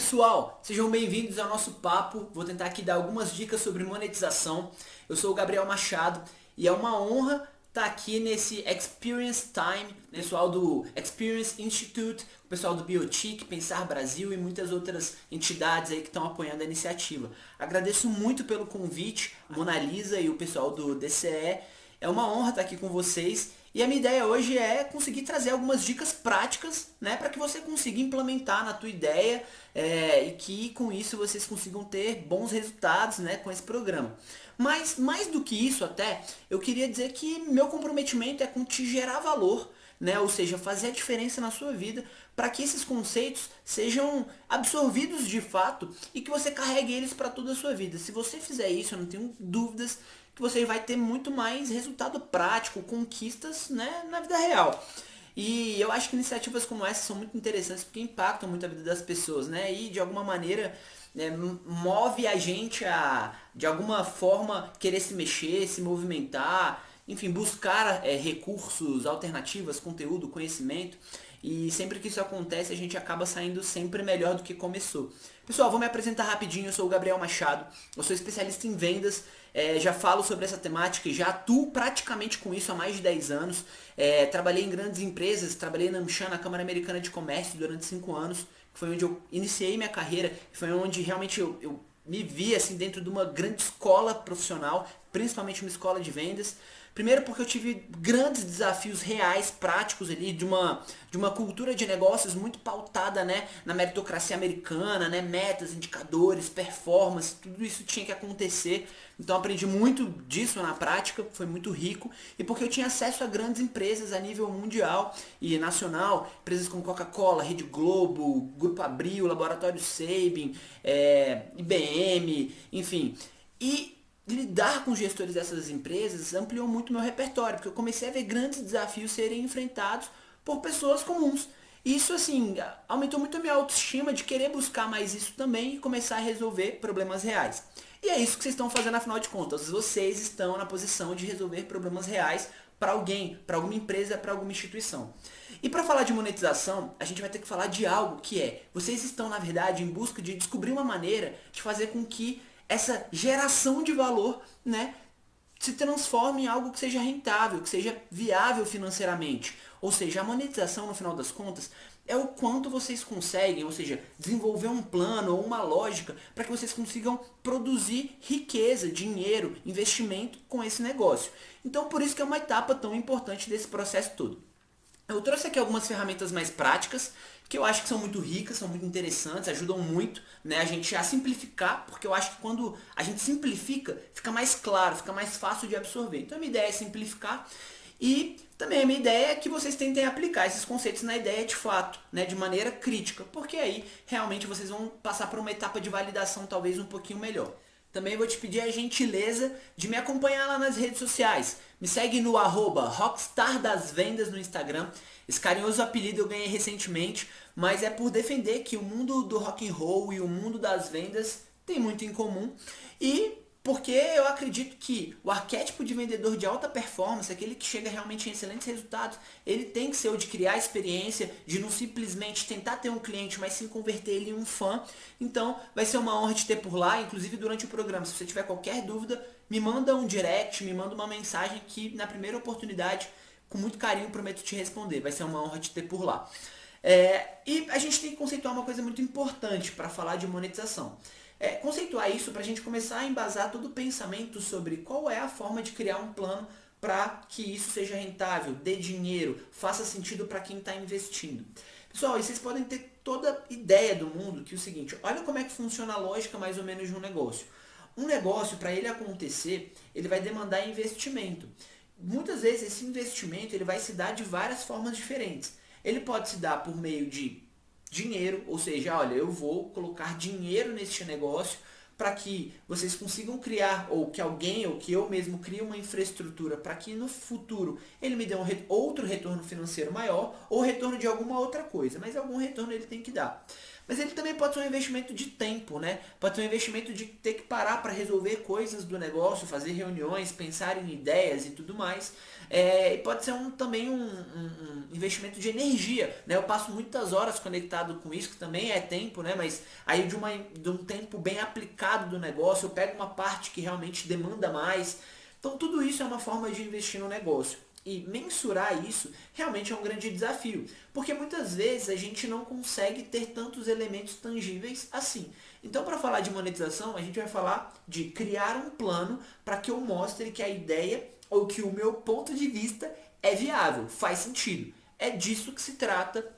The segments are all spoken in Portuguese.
pessoal, sejam bem-vindos ao nosso papo. Vou tentar aqui dar algumas dicas sobre monetização. Eu sou o Gabriel Machado e é uma honra estar aqui nesse Experience Time, pessoal do Experience Institute, o pessoal do Biotic, Pensar Brasil e muitas outras entidades aí que estão apoiando a iniciativa. Agradeço muito pelo convite, Mona Lisa e o pessoal do DCE. É uma honra estar aqui com vocês. E a minha ideia hoje é conseguir trazer algumas dicas práticas, né, para que você consiga implementar na tua ideia e que com isso vocês consigam ter bons resultados, né, com esse programa. Mas mais do que isso até, eu queria dizer que meu comprometimento é com te gerar valor, né, ou seja, fazer a diferença na sua vida para que esses conceitos sejam absorvidos de fato e que você carregue eles para toda a sua vida. Se você fizer isso, eu não tenho dúvidas que você vai ter muito mais resultado prático, conquistas, né, na vida real. E eu acho que iniciativas como essa são muito interessantes porque impactam muito a vida das pessoas, né? E de alguma maneira move a gente a, de alguma forma, querer se mexer, se movimentar, enfim, buscar recursos, alternativas, conteúdo, conhecimento. E sempre que isso acontece, a gente acaba saindo sempre melhor do que começou. Pessoal, vou me apresentar rapidinho, eu sou o Gabriel Machado, eu sou especialista em vendas, já falo sobre essa temática e já atuo praticamente com isso há mais de 10 anos. Trabalhei em grandes empresas, trabalhei na AmCham, na Câmara Americana de Comércio, durante 5 anos, que foi onde eu iniciei minha carreira, foi onde realmente eu me vi assim, dentro de uma grande escola profissional, principalmente uma escola de vendas. Primeiro porque eu tive grandes desafios reais, práticos ali, de uma cultura de negócios muito pautada, né, na meritocracia americana, né, metas, indicadores, performance, tudo isso tinha que acontecer. Então aprendi muito disso na prática, foi muito rico. E porque eu tinha acesso a grandes empresas a nível mundial e nacional, empresas como Coca-Cola, Rede Globo, Grupo Abril, Laboratório Sabin, IBM, enfim. E lidar com os gestores dessas empresas ampliou muito meu repertório, porque eu comecei a ver grandes desafios serem enfrentados por pessoas comuns. E isso, assim, aumentou muito a minha autoestima de querer buscar mais isso também e começar a resolver problemas reais. E é isso que vocês estão fazendo, afinal de contas. Vocês estão na posição de resolver problemas reais para alguém, para alguma empresa, para alguma instituição. E para falar de monetização, a gente vai ter que falar de algo que vocês estão, na verdade, em busca de descobrir uma maneira de fazer com que essa geração de valor, né, se transforme em algo que seja rentável, que seja viável financeiramente. Ou seja, a monetização, no final das contas, é o quanto vocês conseguem, ou seja, desenvolver um plano ou uma lógica para que vocês consigam produzir riqueza, dinheiro, investimento com esse negócio. Então, por isso que é uma etapa tão importante desse processo todo. Eu trouxe aqui algumas ferramentas mais práticas, que eu acho que são muito ricas, são muito interessantes, ajudam muito, né, a gente a simplificar, porque eu acho que quando a gente simplifica, fica mais claro, fica mais fácil de absorver. Então a minha ideia é simplificar e também a minha ideia é que vocês tentem aplicar esses conceitos na ideia de fato, né, de maneira crítica, porque aí realmente vocês vão passar por uma etapa de validação talvez um pouquinho melhor. Também vou te pedir a gentileza de me acompanhar lá nas redes sociais. Me segue no @rockstardasvendas no Instagram. Esse carinhoso apelido eu ganhei recentemente, mas é por defender que o mundo do rock and roll e o mundo das vendas tem muito em comum. E porque eu acredito que o arquétipo de vendedor de alta performance, aquele que chega realmente em excelentes resultados, ele tem que ser o de criar experiência, de não simplesmente tentar ter um cliente, mas sim converter ele em um fã. Então vai ser uma honra te ter por lá, inclusive durante o programa. Se você tiver qualquer dúvida, me manda um direct, me manda uma mensagem que na primeira oportunidade, com muito carinho, prometo te responder. Vai ser uma honra te ter por lá. E a gente tem que conceituar uma coisa muito importante para falar de monetização. Conceituar isso para a gente começar a embasar todo o pensamento sobre qual é a forma de criar um plano para que isso seja rentável, dê dinheiro, faça sentido para quem está investindo. Pessoal, e vocês podem ter toda a ideia do mundo que é o seguinte, olha como é que funciona a lógica mais ou menos de um negócio. Um negócio, para ele acontecer, ele vai demandar investimento. Muitas vezes esse investimento ele vai se dar de várias formas diferentes. Ele pode se dar por meio de dinheiro, ou seja, olha, eu vou colocar dinheiro neste negócio para que vocês consigam criar, ou que alguém, ou que eu mesmo crie uma infraestrutura para que no futuro ele me dê outro retorno financeiro maior, ou retorno de alguma outra coisa, mas algum retorno ele tem que dar. Mas ele também pode ser um investimento de tempo, né? Pode ser um investimento de ter que parar para resolver coisas do negócio, fazer reuniões, pensar em ideias e tudo mais. E pode ser também um investimento de energia, né? Eu passo muitas horas conectado com isso, que também é tempo, né? Mas aí de um tempo bem aplicado do negócio, eu pego uma parte que realmente demanda mais. Então tudo isso é uma forma de investir no negócio. E mensurar isso realmente é um grande desafio, porque muitas vezes a gente não consegue ter tantos elementos tangíveis assim. Então, para falar de monetização, a gente vai falar de criar um plano para que eu mostre que a ideia ou que o meu ponto de vista é viável, faz sentido. É disso que se trata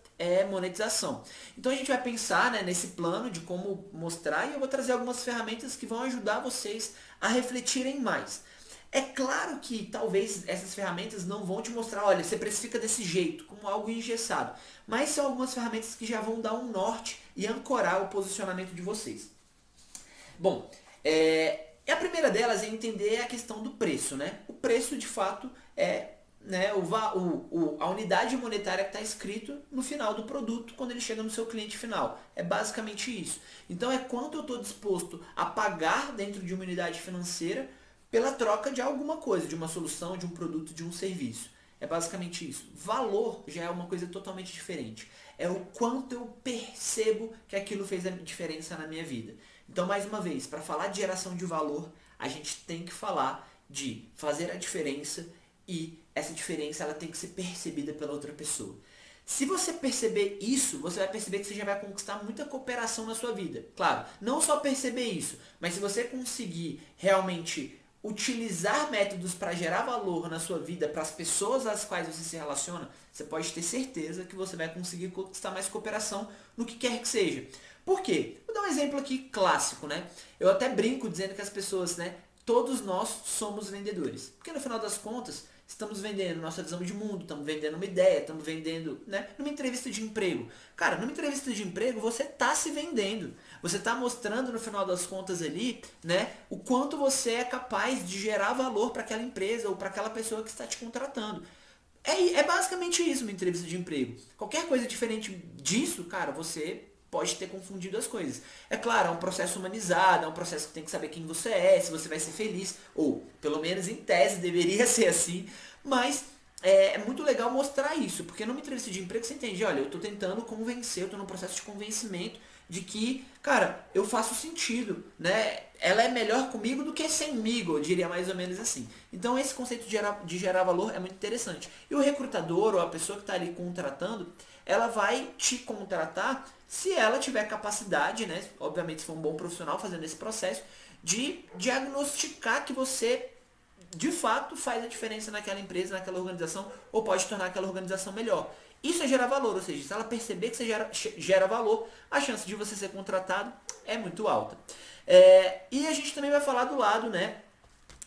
monetização. Então a gente vai pensar, né, nesse plano de como mostrar, e eu vou trazer algumas ferramentas que vão ajudar vocês a refletirem mais. É claro que talvez essas ferramentas não vão te mostrar, olha, você precifica desse jeito, como algo engessado. Mas são algumas ferramentas que já vão dar um norte e ancorar o posicionamento de vocês. Bom, a primeira delas é entender a questão do preço, né? O preço, de fato, é, né, a unidade monetária que está escrito no final do produto quando ele chega no seu cliente final. É basicamente isso. Então é quanto eu estou disposto a pagar dentro de uma unidade financeira pela troca de alguma coisa, de uma solução, de um produto, de um serviço. É basicamente isso. Valor já é uma coisa totalmente diferente. É o quanto eu percebo que aquilo fez a diferença na minha vida. Então, mais uma vez, para falar de geração de valor, a gente tem que falar de fazer a diferença, e essa diferença ela tem que ser percebida pela outra pessoa. Se você perceber isso, você vai perceber que você já vai conquistar muita cooperação na sua vida. Claro, não só perceber isso, mas se você conseguir realmente utilizar métodos para gerar valor na sua vida, para as pessoas às quais você se relaciona, você pode ter certeza que você vai conseguir conquistar mais cooperação no que quer que seja. Por quê? Vou dar um exemplo aqui clássico, né? Eu até brinco dizendo que as pessoas, né, todos nós somos vendedores. Porque no final das contas, estamos vendendo nossa visão de mundo, estamos vendendo uma ideia, estamos vendendo, né, numa entrevista de emprego. Cara, numa entrevista de emprego você está se vendendo. Você está mostrando no final das contas ali, né, o quanto você é capaz de gerar valor para aquela empresa ou para aquela pessoa que está te contratando. É basicamente isso uma entrevista de emprego. Qualquer coisa diferente disso, cara, você pode ter confundido as coisas. É claro, é um processo humanizado, é um processo que tem que saber quem você é, se você vai ser feliz, ou pelo menos em tese deveria ser assim, mas é muito legal mostrar isso, porque numa entrevista de emprego você entende, olha, eu estou tentando convencer, eu estou num processo de convencimento de que, cara, eu faço sentido, né? Ela é melhor comigo do que semigo, eu diria mais ou menos assim. Então esse conceito de gerar valor é muito interessante. E o recrutador ou a pessoa que está ali contratando, ela vai te contratar se ela tiver capacidade, né? Obviamente se for um bom profissional fazendo esse processo, de diagnosticar que você de fato faz a diferença naquela empresa, naquela organização, ou pode tornar aquela organização melhor. Isso é gerar valor, ou seja, se ela perceber que você gera valor, a chance de você ser contratado é muito alta. E a gente também vai falar do lado, né?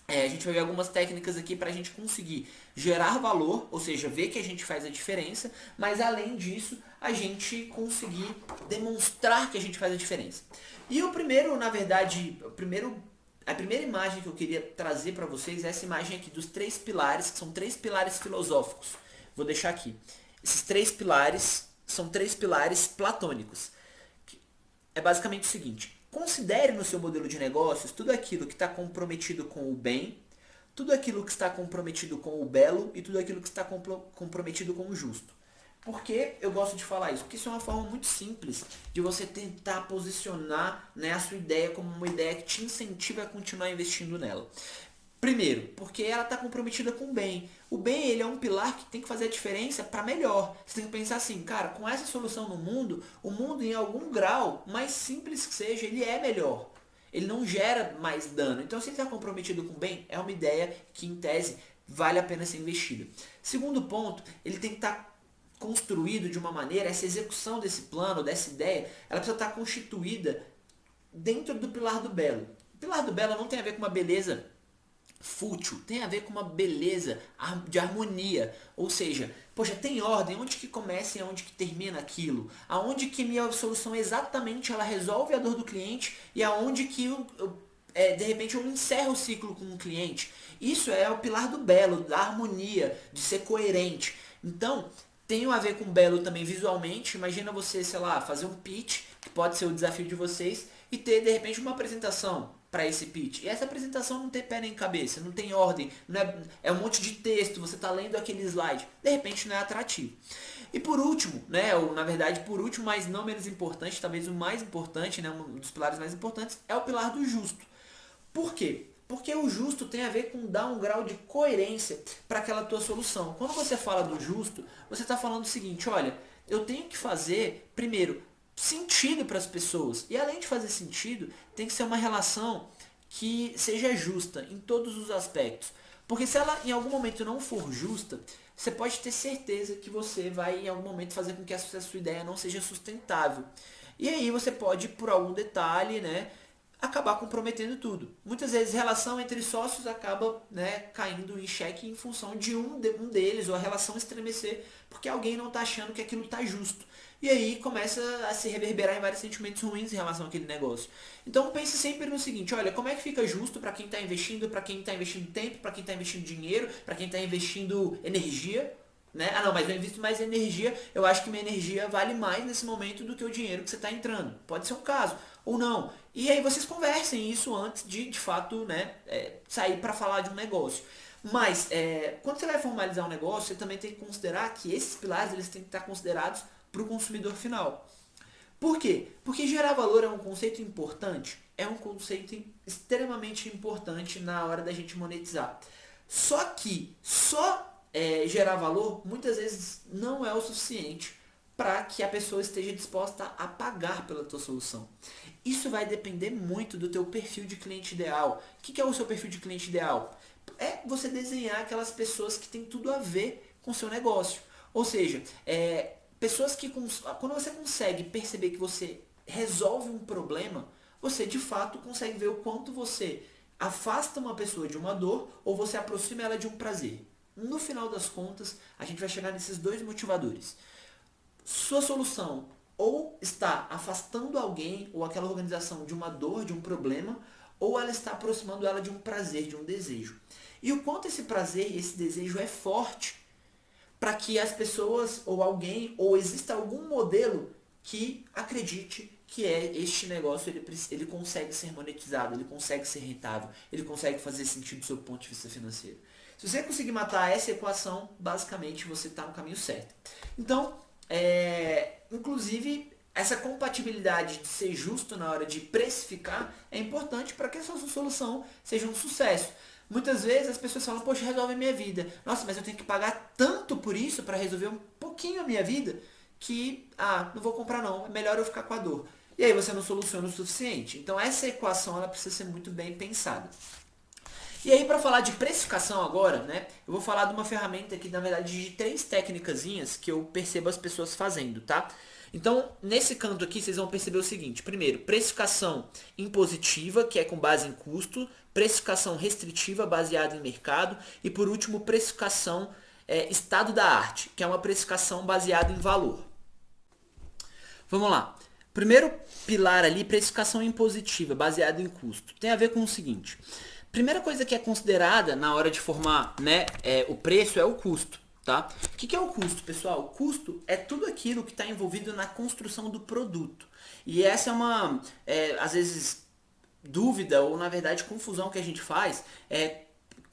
A gente vai ver algumas técnicas aqui para a gente conseguir gerar valor, ou seja, ver que a gente faz a diferença, mas além disso, a gente conseguir demonstrar que a gente faz a diferença. E o primeiro, na verdade, a primeira imagem que eu queria trazer para vocês é essa imagem aqui dos 3 pilares, que são 3 pilares filosóficos. Vou deixar aqui. Esses 3 pilares são 3 pilares platônicos. É basicamente o seguinte: considere no seu modelo de negócios tudo aquilo que está comprometido com o bem, tudo aquilo que está comprometido com o belo e tudo aquilo que está comprometido com o justo. Por que eu gosto de falar isso? Porque isso é uma forma muito simples de você tentar posicionar, né, a sua ideia como uma ideia que te incentiva a continuar investindo nela. Primeiro, porque ela está comprometida com o bem. O bem, ele é um pilar que tem que fazer a diferença para melhor. Você tem que pensar assim, cara, com essa solução no mundo, o mundo em algum grau, mais simples que seja, ele é melhor. Ele não gera mais dano. Então, se ele está comprometido com o bem, é uma ideia que, em tese, vale a pena ser investida. Segundo ponto, ele tem que estar construído de uma maneira, essa execução desse plano, dessa ideia, ela precisa estar constituída dentro do pilar do belo. O pilar do belo não tem a ver com uma beleza fútil, tem a ver com uma beleza de harmonia, ou seja, poxa, tem ordem, onde que começa e onde que termina aquilo, aonde que minha solução exatamente ela resolve a dor do cliente e aonde que de repente eu encerro o ciclo com o cliente. Isso é o pilar do belo, da harmonia, de ser coerente. Então, tem a ver com belo também visualmente. Imagina você, sei lá, fazer um pitch que pode ser o desafio de vocês, e ter de repente uma apresentação para esse pitch. E essa apresentação não tem pé nem cabeça, não tem ordem, não é um monte de texto, você está lendo aquele slide, de repente não é atrativo. E por último, né, ou na verdade por último, mas não menos importante, talvez o mais importante, né, um dos pilares mais importantes, é o pilar do justo. Por quê? Porque o justo tem a ver com dar um grau de coerência para aquela tua solução. Quando você fala do justo, você está falando o seguinte, olha, eu tenho que fazer, primeiro, sentido para as pessoas. E além de fazer sentido, tem que ser uma relação que seja justa em todos os aspectos. Porque se ela em algum momento não for justa, você pode ter certeza que você vai em algum momento fazer com que essa sua ideia não seja sustentável. E aí você pode, por algum detalhe, né, acabar comprometendo tudo. Muitas vezes relação entre sócios acaba, né, caindo em xeque em função de um deles, ou a relação estremecer, porque alguém não está achando que aquilo está justo. E aí começa a se reverberar em vários sentimentos ruins em relação àquele negócio. Então pense sempre no seguinte, olha, como é que fica justo para quem está investindo tempo, para quem está investindo dinheiro, para quem está investindo energia, né? Ah não, mas eu invisto mais energia, eu acho que minha energia vale mais nesse momento do que o dinheiro que você está entrando. Pode ser um caso, ou não. E aí vocês conversem isso antes de fato, né, sair para falar de um negócio. Mas, quando você vai formalizar um negócio, você também tem que considerar que esses pilares eles têm que estar considerados para o consumidor final. Por quê? Porque gerar valor é um conceito importante, é um conceito extremamente importante na hora da gente monetizar. Só que gerar valor muitas vezes não é o suficiente para que a pessoa esteja disposta a pagar pela tua solução. Isso vai depender muito do teu perfil de cliente ideal. O que é o seu perfil de cliente ideal? É você desenhar aquelas pessoas que têm tudo a ver com o seu negócio. Ou seja, pessoas que quando você consegue perceber que você resolve um problema, você de fato consegue ver o quanto você afasta uma pessoa de uma dor ou você aproxima ela de um prazer. No final das contas, a gente vai chegar nesses dois motivadores. Sua solução ou está afastando alguém ou aquela organização de uma dor, de um problema, ou ela está aproximando ela de um prazer, de um desejo. E o quanto esse prazer e esse desejo é forte para que as pessoas ou alguém, ou exista algum modelo que acredite que este negócio ele consegue ser monetizado, ele consegue ser rentável, ele consegue fazer sentido do seu ponto de vista financeiro. Se você conseguir matar essa equação, basicamente você está no caminho certo. Então, inclusive, essa compatibilidade de ser justo na hora de precificar é importante para que a sua solução seja um sucesso. Muitas vezes as pessoas falam, poxa, resolve a minha vida. Nossa, mas eu tenho que pagar tanto por isso para resolver um pouquinho a minha vida que, não vou comprar não, é melhor eu ficar com a dor. E aí você não soluciona o suficiente. Então essa equação ela precisa ser muito bem pensada. E aí para falar de precificação agora, né, eu vou falar de uma ferramenta aqui, na verdade, de 3 técnicazinhas que eu percebo as pessoas fazendo, tá? Então, nesse canto aqui, vocês vão perceber o seguinte. Primeiro, precificação impositiva, que é com base em custo. Precificação restritiva, baseada em mercado. E por último, precificação estado da arte, que é uma precificação baseada em valor. Vamos lá. Primeiro pilar ali, precificação impositiva, baseada em custo. Tem a ver com o seguinte. Primeira coisa que é considerada na hora de formar, né, o preço é o custo. Tá? O que é o custo, pessoal? O custo é tudo aquilo que está envolvido na construção do produto. E essa é uma, às vezes, dúvida ou, na verdade, confusão que a gente faz.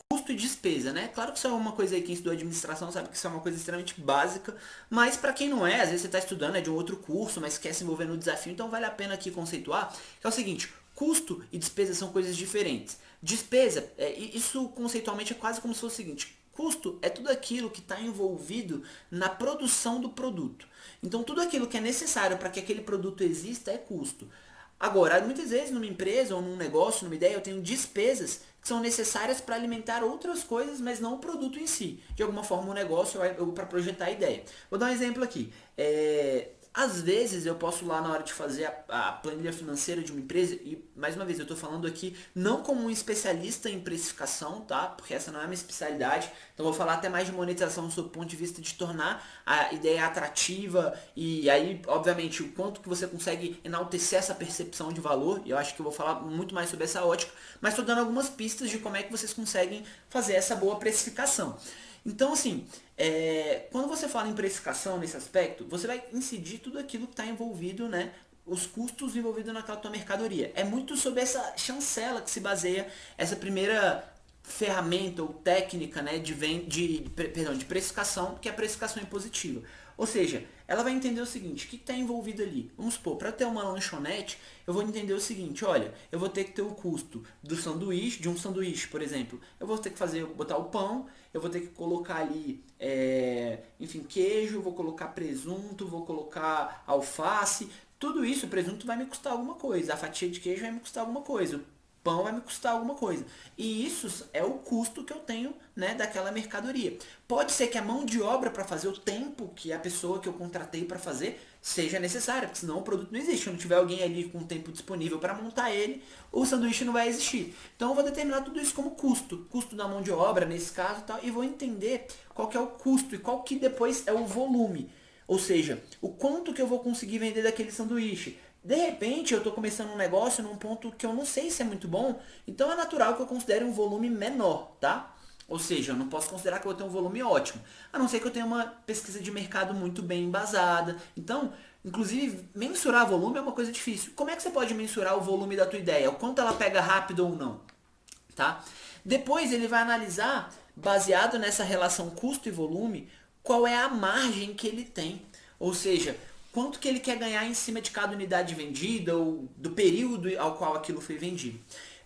Custo e despesa, né? Claro que isso é uma coisa aí, quem estudou administração sabe que isso é uma coisa extremamente básica, mas para quem não é, às vezes você está estudando, é de um outro curso, mas quer se envolver no desafio, então vale a pena aqui conceituar, que é o seguinte, custo e despesa são coisas diferentes. Despesa, isso conceitualmente é quase como se fosse o seguinte, custo é tudo aquilo que está envolvido na produção do produto. Então tudo aquilo que é necessário para que aquele produto exista é custo. Agora, muitas vezes numa empresa ou num negócio, numa ideia, eu tenho despesas que são necessárias para alimentar outras coisas, mas não o produto em si. De alguma forma o negócio ou para projetar a ideia. Vou dar um exemplo aqui. Às vezes eu posso lá na hora de fazer a planilha financeira de uma empresa, e mais uma vez eu estou falando aqui não como um especialista em precificação, tá? Porque essa não é a minha especialidade, então vou falar até mais de monetização do ponto de vista de tornar a ideia atrativa e aí, obviamente, o quanto que você consegue enaltecer essa percepção de valor, e eu acho que eu vou falar muito mais sobre essa ótica, mas estou dando algumas pistas de como é que vocês conseguem fazer essa boa precificação. Então, assim, quando você fala em precificação nesse aspecto, você vai incidir tudo aquilo que está envolvido, né, os custos envolvidos naquela tua mercadoria. É muito sobre essa chancela que se baseia essa primeira ferramenta ou técnica, né, de precificação, que é a precificação impositiva. Ou seja, ela vai entender o seguinte, o que está envolvido ali? Vamos supor, para ter uma lanchonete, eu vou entender o seguinte, olha, eu vou ter que ter o custo do sanduíche, de um sanduíche, por exemplo. Eu vou ter que botar o pão, eu vou ter que colocar ali, enfim, queijo, vou colocar presunto, vou colocar alface. Tudo isso, o presunto vai me custar alguma coisa, a fatia de queijo vai me custar alguma coisa, pão vai me custar alguma coisa. E isso é o custo que eu tenho, né, daquela mercadoria. Pode ser que a mão de obra para fazer o tempo que a pessoa que eu contratei para fazer seja necessária, porque senão o produto não existe. Se não tiver alguém ali com tempo disponível para montar ele, o sanduíche não vai existir. Então eu vou determinar tudo isso como custo. Custo da mão de obra, nesse caso, tal, e vou entender qual que é o custo e qual que depois é o volume. Ou seja, o quanto que eu vou conseguir vender daquele sanduíche. De repente eu estou começando um negócio num ponto que eu não sei se é muito bom, então é natural que eu considere um volume menor, tá? Ou seja, eu não posso considerar que eu vou ter um volume ótimo, a não ser que eu tenha uma pesquisa de mercado muito bem embasada. Então, inclusive, mensurar volume é uma coisa difícil. Como é que você pode mensurar o volume da tua ideia? O quanto ela pega rápido ou não? Tá? Depois ele vai analisar, baseado nessa relação custo e volume, qual é a margem que ele tem. Ou seja, quanto que ele quer ganhar em cima de cada unidade vendida ou do período ao qual aquilo foi vendido.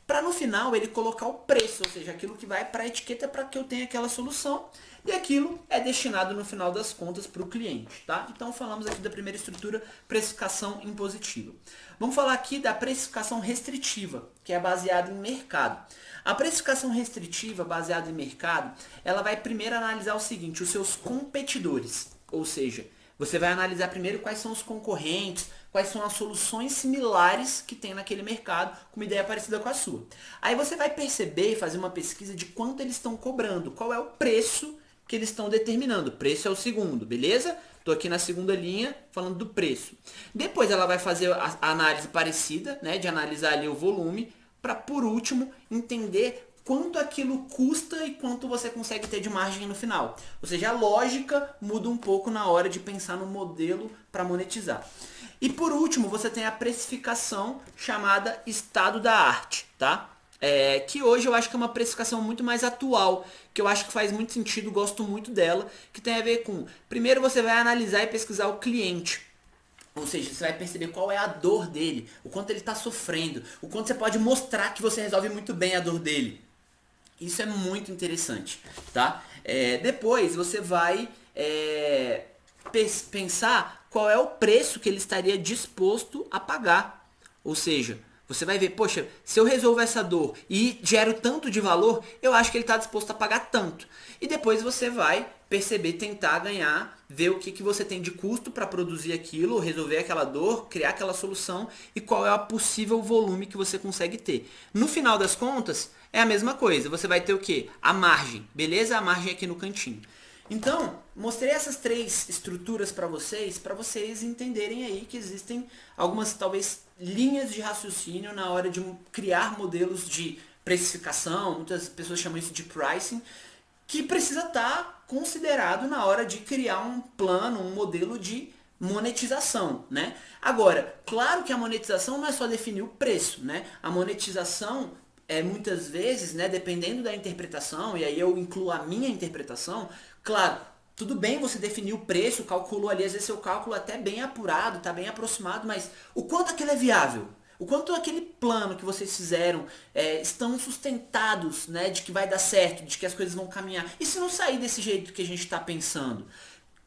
Para no final ele colocar o preço, ou seja, aquilo que vai para a etiqueta para que eu tenha aquela solução e aquilo é destinado no final das contas para o cliente. Tá? Então falamos aqui da primeira estrutura, precificação impositiva. Vamos falar aqui da precificação restritiva, que é baseada em mercado. A precificação restritiva baseada em mercado, ela vai primeiro analisar o seguinte, os seus competidores, ou seja, você vai analisar primeiro quais são os concorrentes, quais são as soluções similares que tem naquele mercado com uma ideia parecida com a sua. Aí você vai perceber e fazer uma pesquisa de quanto eles estão cobrando, qual é o preço que eles estão determinando. O preço é o segundo, beleza? Estou aqui na segunda linha falando do preço. Depois ela vai fazer a análise parecida, né, de analisar ali o volume, para por último entender quanto aquilo custa e quanto você consegue ter de margem no final. Ou seja, a lógica muda um pouco na hora de pensar no modelo para monetizar. E por último, você tem a precificação chamada estado da arte, tá? Que hoje eu acho que é uma precificação muito mais atual, que eu acho que faz muito sentido, gosto muito dela, que tem a ver com, primeiro você vai analisar e pesquisar o cliente. Ou seja, você vai perceber qual é a dor dele, o quanto ele está sofrendo, o quanto você pode mostrar que você resolve muito bem a dor dele. Isso é muito interessante, tá? Depois você vai pensar qual é o preço que ele estaria disposto a pagar. Ou seja, você vai ver, poxa, se eu resolvo essa dor e gero tanto de valor, eu acho que ele está disposto a pagar tanto. E depois você vai perceber, tentar ganhar, ver o que você tem de custo para produzir aquilo, resolver aquela dor, criar aquela solução e qual é o possível volume que você consegue ter. No final das contas, é a mesma coisa. Você vai ter o quê? A margem, beleza? A margem aqui no cantinho. Então, mostrei essas três estruturas para vocês entenderem aí que existem algumas, talvez, linhas de raciocínio na hora de criar modelos de precificação, muitas pessoas chamam isso de pricing, que precisa estar considerado na hora de criar um plano, um modelo de monetização, né? Agora, claro que a monetização não é só definir o preço, né? A monetização muitas vezes, né, dependendo da interpretação, e aí eu incluo a minha interpretação, claro, tudo bem você definir o preço, calculou ali, às vezes seu cálculo é até bem apurado, está bem aproximado, mas o quanto aquilo é viável? O quanto aquele plano que vocês fizeram estão sustentados, né, de que vai dar certo, de que as coisas vão caminhar? E se não sair desse jeito que a gente está pensando?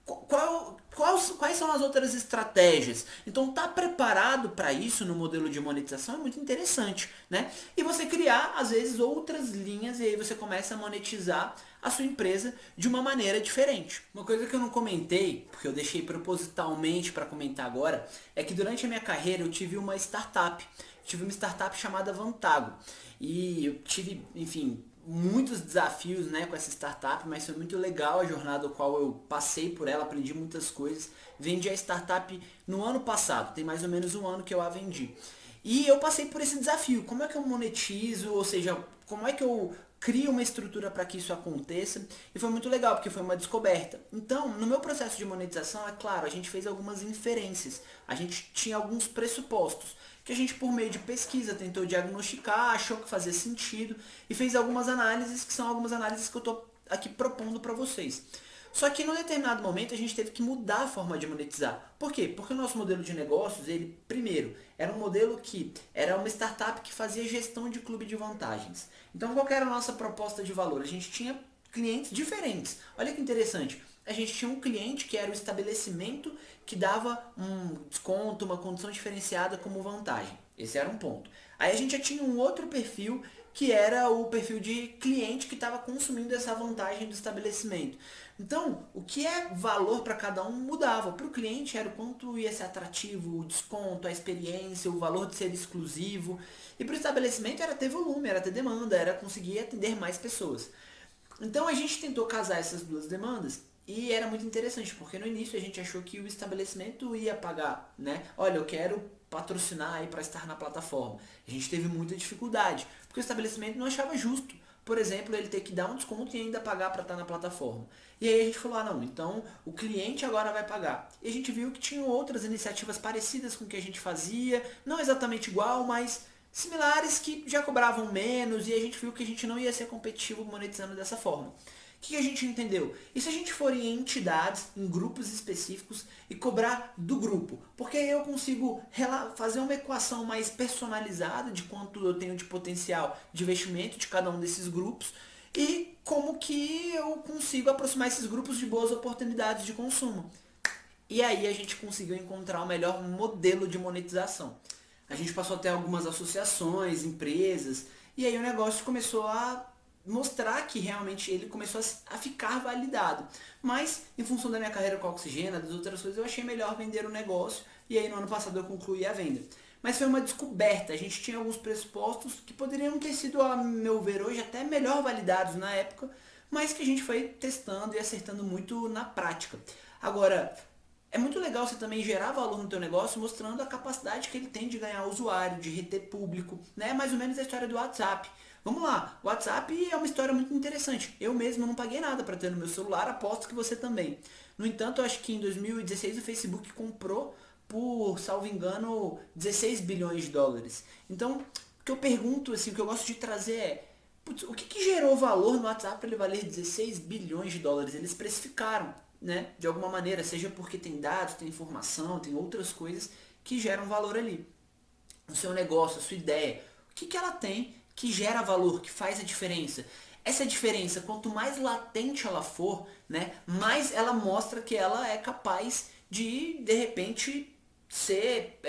Quais são as outras estratégias? Então, estar preparado para isso no modelo de monetização é muito interessante, né? E você criar, às vezes, outras linhas e aí você começa a monetizar a sua empresa de uma maneira diferente. Uma coisa que eu não comentei, porque eu deixei propositalmente para comentar agora, é que durante a minha carreira eu tive uma startup. Tive uma startup chamada Vantago. E eu tive, enfim, muitos desafios, né, com essa startup, mas foi muito legal a jornada a qual eu passei por ela, aprendi muitas coisas. Vendi a startup no ano passado, tem mais ou menos um ano que eu a vendi. E eu passei por esse desafio, como é que eu monetizo, ou seja, como é que eu cria uma estrutura para que isso aconteça, e foi muito legal, porque foi uma descoberta. Então, no meu processo de monetização, é claro, a gente fez algumas inferências, a gente tinha alguns pressupostos, que a gente, por meio de pesquisa, tentou diagnosticar, achou que fazia sentido, e fez algumas análises, que são algumas análises que eu estou aqui propondo para vocês. Só que num determinado momento a gente teve que mudar a forma de monetizar. Por quê? Porque o nosso modelo de negócios, ele, primeiro, era um modelo que era uma startup que fazia gestão de clube de vantagens. Então qual que era a nossa proposta de valor? A gente tinha clientes diferentes. Olha que interessante. A gente tinha um cliente que era o estabelecimento que dava um desconto, uma condição diferenciada como vantagem. Esse era um ponto. Aí a gente já tinha um outro perfil que era o perfil de cliente que estava consumindo essa vantagem do estabelecimento. Então, o que é valor para cada um mudava. Para o cliente era o quanto ia ser atrativo, o desconto, a experiência, o valor de ser exclusivo. E para o estabelecimento era ter volume, era ter demanda, era conseguir atender mais pessoas. Então a gente tentou casar essas duas demandas e era muito interessante, porque no início a gente achou que o estabelecimento ia pagar, né? Olha, eu quero patrocinar aí para estar na plataforma. A gente teve muita dificuldade, porque o estabelecimento não achava justo, por exemplo, ele ter que dar um desconto e ainda pagar para estar na plataforma. E aí a gente falou, ah não, então o cliente agora vai pagar. E a gente viu que tinham outras iniciativas parecidas com o que a gente fazia, não exatamente igual, mas similares que já cobravam menos, e a gente viu que a gente não ia ser competitivo monetizando dessa forma. O que a gente entendeu? E se a gente for em entidades, em grupos específicos e cobrar do grupo? Porque aí eu consigo fazer uma equação mais personalizada de quanto eu tenho de potencial de investimento de cada um desses grupos e como que eu consigo aproximar esses grupos de boas oportunidades de consumo. E aí a gente conseguiu encontrar o melhor modelo de monetização. A gente passou a ter algumas associações, empresas, e aí o negócio começou a mostrar que realmente ele começou a ficar validado. Mas, em função da minha carreira com a Oxigena, das outras coisas, eu achei melhor vender o negócio, e aí no ano passado eu concluí a venda. Mas foi uma descoberta, a gente tinha alguns pressupostos que poderiam ter sido, a meu ver, hoje até melhor validados na época, mas que a gente foi testando e acertando muito na prática. Agora, é muito legal você também gerar valor no teu negócio mostrando a capacidade que ele tem de ganhar usuário, de reter público, né? Mais ou menos a história do WhatsApp. Vamos lá, o WhatsApp é uma história muito interessante. Eu mesmo não paguei nada para ter no meu celular, aposto que você também. No entanto, eu acho que em 2016 o Facebook comprou por, salvo engano, 16 bilhões de dólares. Então, o que eu pergunto, assim, o que eu gosto de trazer é, putz, o que gerou valor no WhatsApp para ele valer 16 bilhões de dólares? Eles precificaram, né, de alguma maneira, seja porque tem dados, tem informação, tem outras coisas que geram valor ali. O seu negócio, a sua ideia, o que ela tem que gera valor, que faz a diferença. Essa diferença, quanto mais latente ela for, né, mais ela mostra que ela é capaz de repente, ser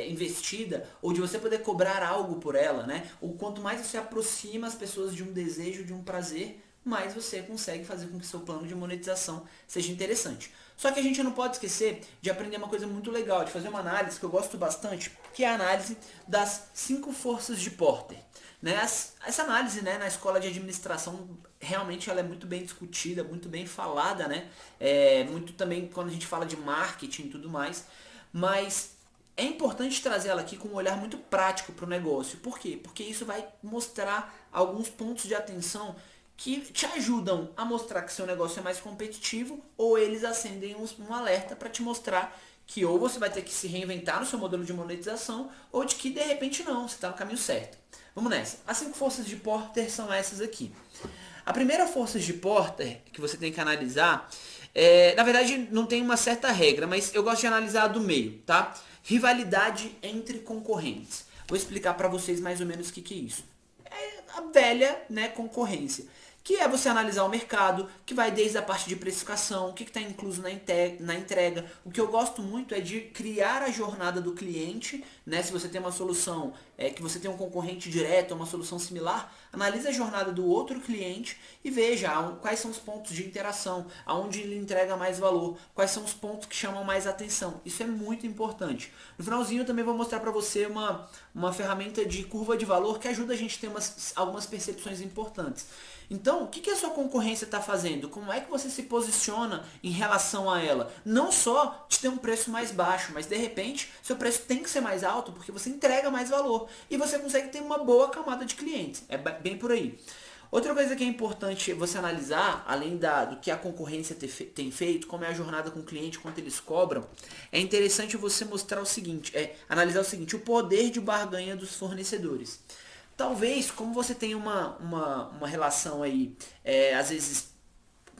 investida, ou de você poder cobrar algo por ela, né? Ou quanto mais você aproxima as pessoas de um desejo, de um prazer, mais você consegue fazer com que seu plano de monetização seja interessante. Só que a gente não pode esquecer de aprender uma coisa muito legal, de fazer uma análise que eu gosto bastante, que é a análise das 5 forças de Porter. Né? Essa análise, né, na escola de administração realmente ela é muito bem discutida, muito bem falada, né? Muito também quando a gente fala de marketing e tudo mais, mas é importante trazer ela aqui com um olhar muito prático para o negócio. Por quê? Porque isso vai mostrar alguns pontos de atenção que te ajudam a mostrar que seu negócio é mais competitivo, ou eles acendem um alerta para te mostrar que ou você vai ter que se reinventar no seu modelo de monetização, ou de que de repente não, você está no caminho certo. Vamos nessa. As 5 forças de Porter são essas aqui. A primeira força de Porter que você tem que analisar, na verdade não tem uma certa regra, mas eu gosto de analisar a do meio, tá? Rivalidade entre concorrentes. Vou explicar para vocês mais ou menos o que é isso. É a velha, né, concorrência. Que é você analisar o mercado, que vai desde a parte de precificação, o que está incluso na entrega. O que eu gosto muito é de criar a jornada do cliente, né? Se você tem uma solução, que você tem um concorrente direto, uma solução similar, analise a jornada do outro cliente e veja quais são os pontos de interação, aonde ele entrega mais valor, quais são os pontos que chamam mais atenção. Isso é muito importante. No finalzinho eu também vou mostrar para você uma ferramenta de curva de valor que ajuda a gente a ter algumas percepções importantes. Então, o que a sua concorrência está fazendo? Como é que você se posiciona em relação a ela? Não só de ter um preço mais baixo, mas de repente seu preço tem que ser mais alto porque você entrega mais valor e você consegue ter uma boa camada de clientes. É bem por aí. Outra coisa que é importante você analisar, além do que a concorrência tem feito, como é a jornada com o cliente, quanto eles cobram, é interessante você mostrar o seguinte, analisar o seguinte, o poder de barganha dos fornecedores. Talvez, como você tem uma relação aí, às vezes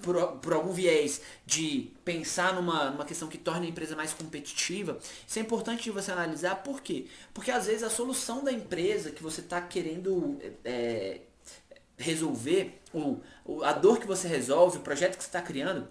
por algum viés de pensar numa questão que torne a empresa mais competitiva, isso é importante de você analisar. Por quê? Porque às vezes a solução da empresa que você está querendo resolver, a dor que você resolve, o projeto que você está criando,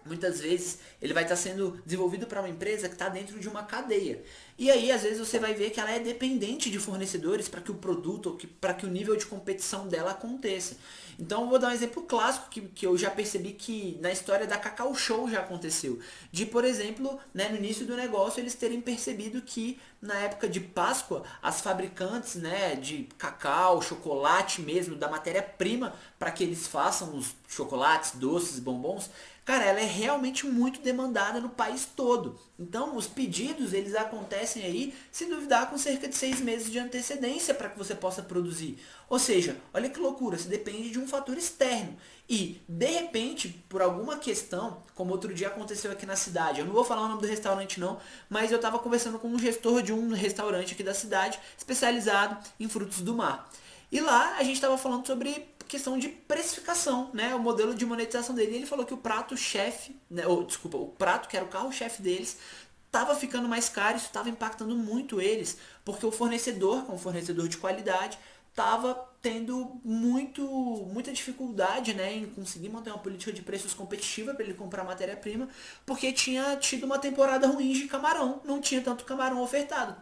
muitas vezes ele vai estar sendo desenvolvido para uma empresa que está dentro de uma cadeia. E aí, às vezes, você vai ver que ela é dependente de fornecedores para que o produto, para que o nível de competição dela aconteça. Então, eu vou dar um exemplo clássico que eu já percebi que na história da Cacau Show já aconteceu. De, por exemplo, né, no início do negócio, eles terem percebido que na época de Páscoa, as fabricantes, né, de cacau, chocolate mesmo, da matéria-prima para que eles façam os chocolates, doces, bombons, cara, ela é realmente muito demandada no país todo. Então, os pedidos, eles acontecem aí, se duvidar, com cerca de 6 meses de antecedência para que você possa produzir. Ou seja, olha que loucura, você depende de um fator externo. E, de repente, por alguma questão, como outro dia aconteceu aqui na cidade, eu não vou falar o nome do restaurante não, mas eu estava conversando com um gestor de um restaurante aqui da cidade, especializado em frutos do mar. E lá a gente estava falando sobre questão de precificação, né? O modelo de monetização dele. E ele falou que o prato-chefe, né? Desculpa, o prato que era o carro-chefe deles, estava ficando mais caro, isso estava impactando muito eles, porque o fornecedor, como fornecedor de qualidade, estava tendo muita dificuldade, né, em conseguir manter uma política de preços competitiva para ele comprar matéria-prima, porque tinha tido uma temporada ruim de camarão, não tinha tanto camarão ofertado.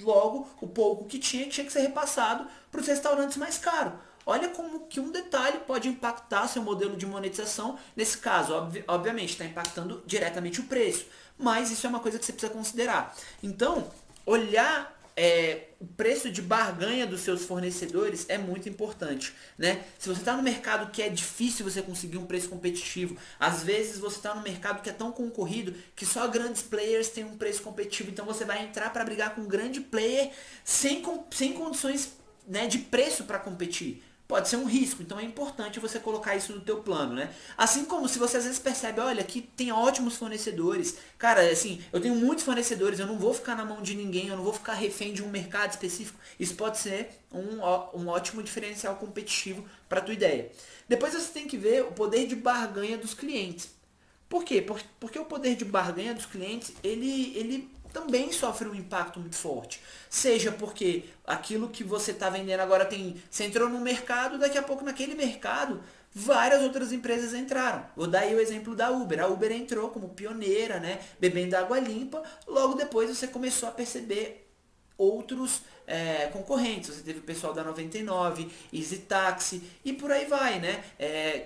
Logo, o pouco que tinha que ser repassado para os restaurantes mais caros. Olha como que um detalhe pode impactar seu modelo de monetização. Nesse caso, obviamente, está impactando diretamente o preço. Mas isso é uma coisa que você precisa considerar. Então, olhar o preço de barganha dos seus fornecedores é muito importante, né? Se você está no mercado que é difícil você conseguir um preço competitivo, às vezes você está no mercado que é tão concorrido que só grandes players têm um preço competitivo, então você vai entrar para brigar com um grande player sem condições, né, de preço para competir. Pode ser um risco, então é importante você colocar isso no teu plano, né? Assim como se você às vezes percebe, olha, que tem ótimos fornecedores. Cara, assim, eu tenho muitos fornecedores, eu não vou ficar na mão de ninguém, eu não vou ficar refém de um mercado específico. Isso pode ser um ótimo diferencial competitivo para a tua ideia. Depois você tem que ver o poder de barganha dos clientes. Por quê? Porque o poder de barganha dos clientes, ele também sofre um impacto muito forte. Seja porque aquilo que você está vendendo agora você entrou no mercado, daqui a pouco naquele mercado, várias outras empresas entraram. Vou dar aí o exemplo da Uber. A Uber entrou como pioneira, né, bebendo água limpa, logo depois você começou a perceber outros concorrentes. Você teve o pessoal da 99, Easy Taxi e por aí vai, né?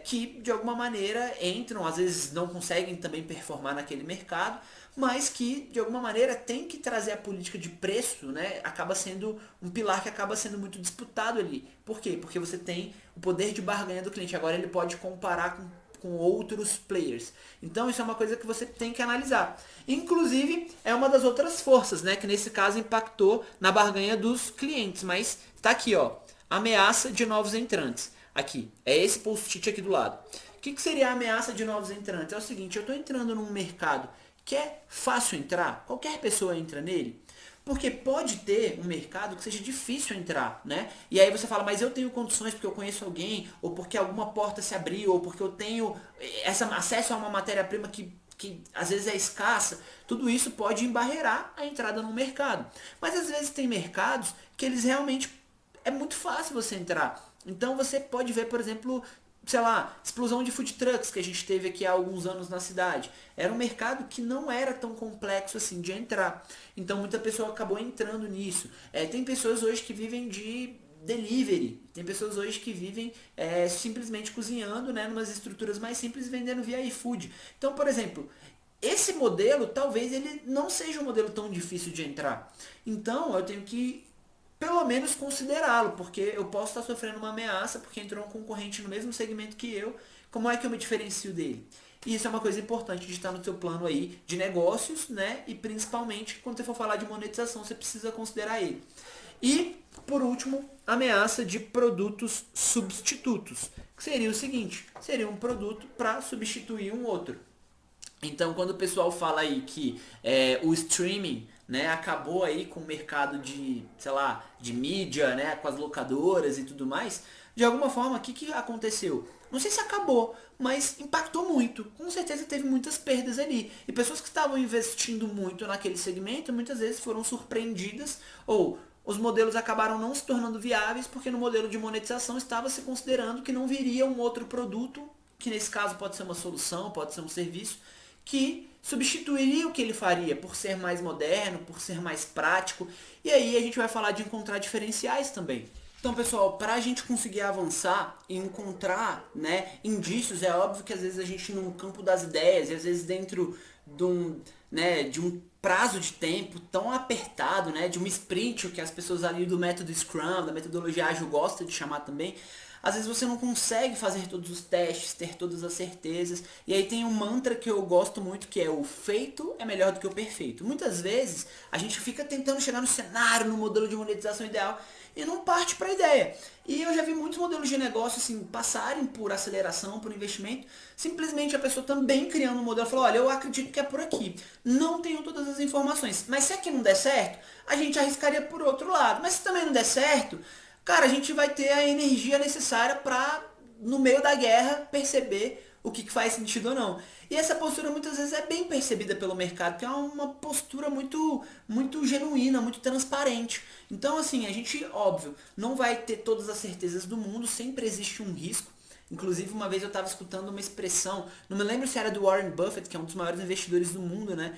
Que de alguma maneira entram, às vezes não conseguem também performar naquele mercado, mas que de alguma maneira tem que trazer a política de preço, né? Acaba sendo um pilar que acaba sendo muito disputado ali. Por quê? Porque você tem o poder de barganha do cliente. Agora ele pode comparar com outros players. Então isso é uma coisa que você tem que analisar. Inclusive é uma das outras forças, né, que nesse caso impactou na barganha dos clientes, mas tá aqui, ó, ameaça de novos entrantes. Aqui, é esse post-it aqui do lado. O que seria a ameaça de novos entrantes? É o seguinte, eu estou entrando num mercado que é fácil entrar, qualquer pessoa entra nele. Porque pode ter um mercado que seja difícil entrar, né? E aí você fala, mas eu tenho condições porque eu conheço alguém, ou porque alguma porta se abriu, ou porque eu tenho acesso a uma matéria-prima que às vezes é escassa. Tudo isso pode embarrear a entrada no mercado. Mas às vezes tem mercados que eles realmente é muito fácil você entrar. Então você pode ver, por exemplo, sei lá, explosão de food trucks que a gente teve aqui há alguns anos na cidade. Era um mercado que não era tão complexo assim de entrar. Então muita pessoa acabou entrando nisso. Tem pessoas hoje que vivem de delivery. Tem pessoas hoje que vivem simplesmente cozinhando, né, numas estruturas mais simples, vendendo via iFood. Então, por exemplo, esse modelo talvez ele não seja um modelo tão difícil de entrar. Então eu tenho que pelo menos considerá-lo, porque eu posso estar sofrendo uma ameaça porque entrou um concorrente no mesmo segmento que eu. Como é que eu me diferencio dele? E isso é uma coisa importante de estar no seu plano aí de negócios, né? E principalmente quando você for falar de monetização, você precisa considerar ele. E Por último, ameaça de produtos substitutos, que seria o seguinte, seria um produto para substituir um outro. Então, quando o pessoal fala aí que o streaming, né, acabou aí com o mercado de, sei lá, de mídia, né, com as locadoras e tudo mais, de alguma forma, o que, que aconteceu? Não sei se acabou, mas impactou muito. Com certeza teve muitas perdas ali. E pessoas que estavam investindo muito naquele segmento, muitas vezes foram surpreendidas ou os modelos acabaram não se tornando viáveis porque no modelo de monetização estava se considerando que não viria um outro produto, que nesse caso pode ser uma solução, pode ser um serviço, que substituiria o que ele faria por ser mais moderno, por ser mais prático. E aí a gente vai falar de encontrar diferenciais também. Então, pessoal, para a gente conseguir avançar e encontrar, né, indícios, é óbvio que às vezes a gente no campo das ideias, e às vezes dentro de um prazo de tempo tão apertado, né, de um sprint, o que as pessoas ali do método Scrum, da metodologia ágil gostam de chamar também, às vezes você não consegue fazer todos os testes, ter todas as certezas. E aí tem um mantra que eu gosto muito, que é o feito é melhor do que o perfeito. Muitas vezes a gente fica tentando chegar no cenário, no modelo de monetização ideal e não parte para a ideia. E eu já vi muitos modelos de negócio assim passarem por aceleração, por investimento. Simplesmente a pessoa também criando um modelo falou, olha, eu acredito que é por aqui. Não tenho todas as informações. Mas se aqui não der certo, a gente arriscaria por outro lado. Mas se também não der certo, cara, a gente vai ter a energia necessária para, no meio da guerra, perceber o que faz sentido ou não. E essa postura muitas vezes é bem percebida pelo mercado, que é uma postura muito genuína, muito transparente. Então, assim, a gente, óbvio, não vai ter todas as certezas do mundo, sempre existe um risco. Inclusive, uma vez eu estava escutando uma expressão, não me lembro se era do Warren Buffett, que é um dos maiores investidores do mundo, né?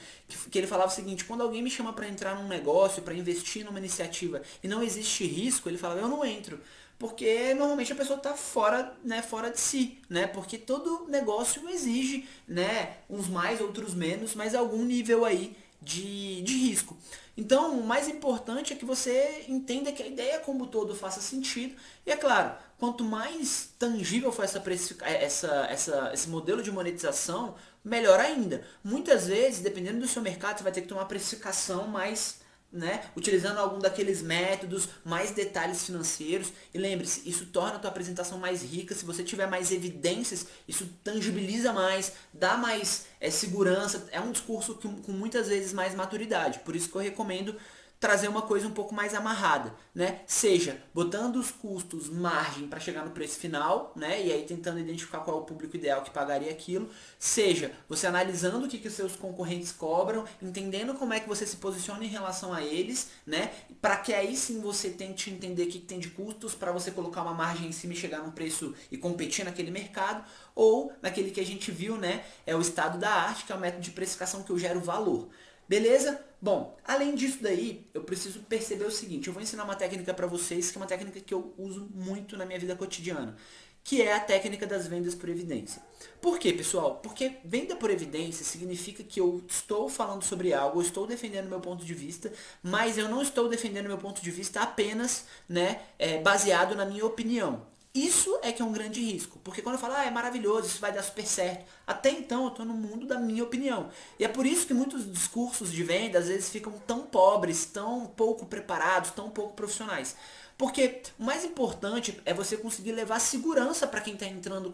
Que ele falava o seguinte, quando alguém me chama para entrar num negócio, para investir numa iniciativa e não existe risco, ele falava, eu não entro. Porque normalmente a pessoa está fora, né, fora de si, né? Porque todo negócio exige, né, uns mais, outros menos, mas algum nível aí de risco. Então, o mais importante é que você entenda que a ideia como todo faça sentido. E é claro, quanto mais tangível for esse modelo de monetização, melhor ainda. Muitas vezes, dependendo do seu mercado, você vai ter que ter uma precificação mais, né, utilizando algum daqueles métodos, mais detalhes financeiros. E lembre-se, isso torna a tua apresentação mais rica. Se você tiver mais evidências, isso tangibiliza mais, dá mais segurança. É um discurso com muitas vezes mais maturidade. Por isso que eu recomendo trazer uma coisa um pouco mais amarrada, né? Seja botando os custos, margem para chegar no preço final, né? E aí tentando identificar qual é o público ideal que pagaria aquilo. Seja você analisando o que os seus concorrentes cobram, entendendo como é que você se posiciona em relação a eles, né? Para que aí sim você tente entender o que tem de custos para você colocar uma margem em cima e chegar num preço e competir naquele mercado. Ou naquele que a gente viu, né? É o estado da arte, que é o método de precificação que eu gero valor. Beleza? Bom, além disso daí, eu preciso perceber o seguinte, eu vou ensinar uma técnica para vocês, que é uma técnica que eu uso muito na minha vida cotidiana, que é a técnica das vendas por evidência. Por quê, pessoal? Porque venda por evidência significa que eu estou falando sobre algo, eu estou defendendo meu ponto de vista, mas eu não estou defendendo meu ponto de vista apenas, né, baseado na minha opinião. Isso é que é um grande risco, porque quando eu falo, é maravilhoso, isso vai dar super certo, até então eu estou no mundo da minha opinião. E é por isso que muitos discursos de venda às vezes ficam tão pobres, tão pouco preparados, tão pouco profissionais. Porque o mais importante é você conseguir levar segurança para quem está entrando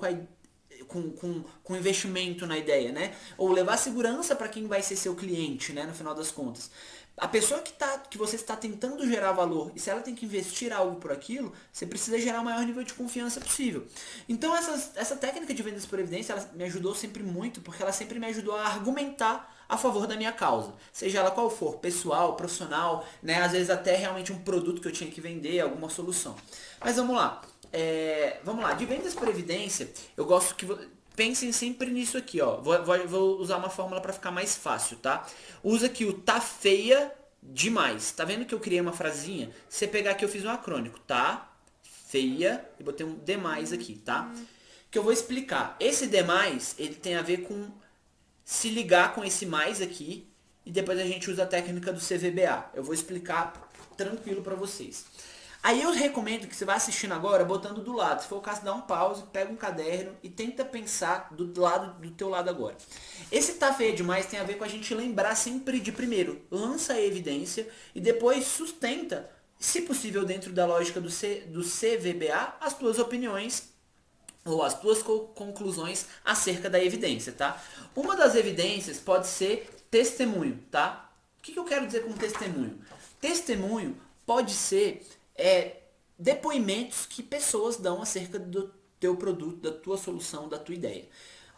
com investimento na ideia, né? Ou levar segurança para quem vai ser seu cliente, né? No final das contas. A pessoa que você está tentando gerar valor, e se ela tem que investir algo por aquilo, você precisa gerar o maior nível de confiança possível. Então essa técnica de vendas por evidência, ela me ajudou sempre muito, porque ela sempre me ajudou a argumentar a favor da minha causa. Seja ela qual for, pessoal, profissional, né? Às vezes até realmente um produto que eu tinha que vender, alguma solução. Mas vamos lá. De vendas por evidência, eu gosto que pensem sempre nisso aqui, ó. Vou usar uma fórmula para ficar mais fácil, tá? Usa aqui o tá feia demais. Tá vendo que eu criei uma frasinha? Se você pegar aqui, eu fiz um acrônico, tá? Feia, e botei um demais aqui, tá? Que eu vou explicar. Esse demais, ele tem a ver com se ligar com esse mais aqui, e depois a gente usa a técnica do CVBA. Eu vou explicar tranquilo para vocês. Aí eu recomendo que você vá assistindo agora, botando do lado. Se for o caso, dá um pause, pega um caderno e tenta pensar do teu lado agora. Esse tá feio demais tem a ver com a gente lembrar sempre de primeiro, lança a evidência e depois sustenta se possível dentro da lógica do CVBA, as tuas opiniões ou as tuas conclusões acerca da evidência, tá? Uma das evidências pode ser testemunho, tá? O que eu quero dizer com testemunho? Testemunho pode ser depoimentos que pessoas dão acerca do teu produto, da tua solução, da tua ideia.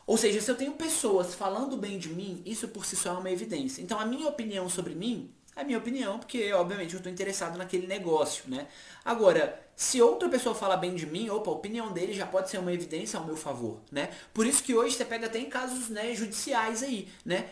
Ou seja, se eu tenho pessoas falando bem de mim, isso por si só é uma evidência. Então a minha opinião sobre mim é a minha opinião, porque obviamente eu estou interessado naquele negócio, né? Agora, se outra pessoa fala bem de mim, opa, a opinião dele já pode ser uma evidência ao meu favor, né? Por isso que hoje você pega até em casos, né, judiciais aí, né?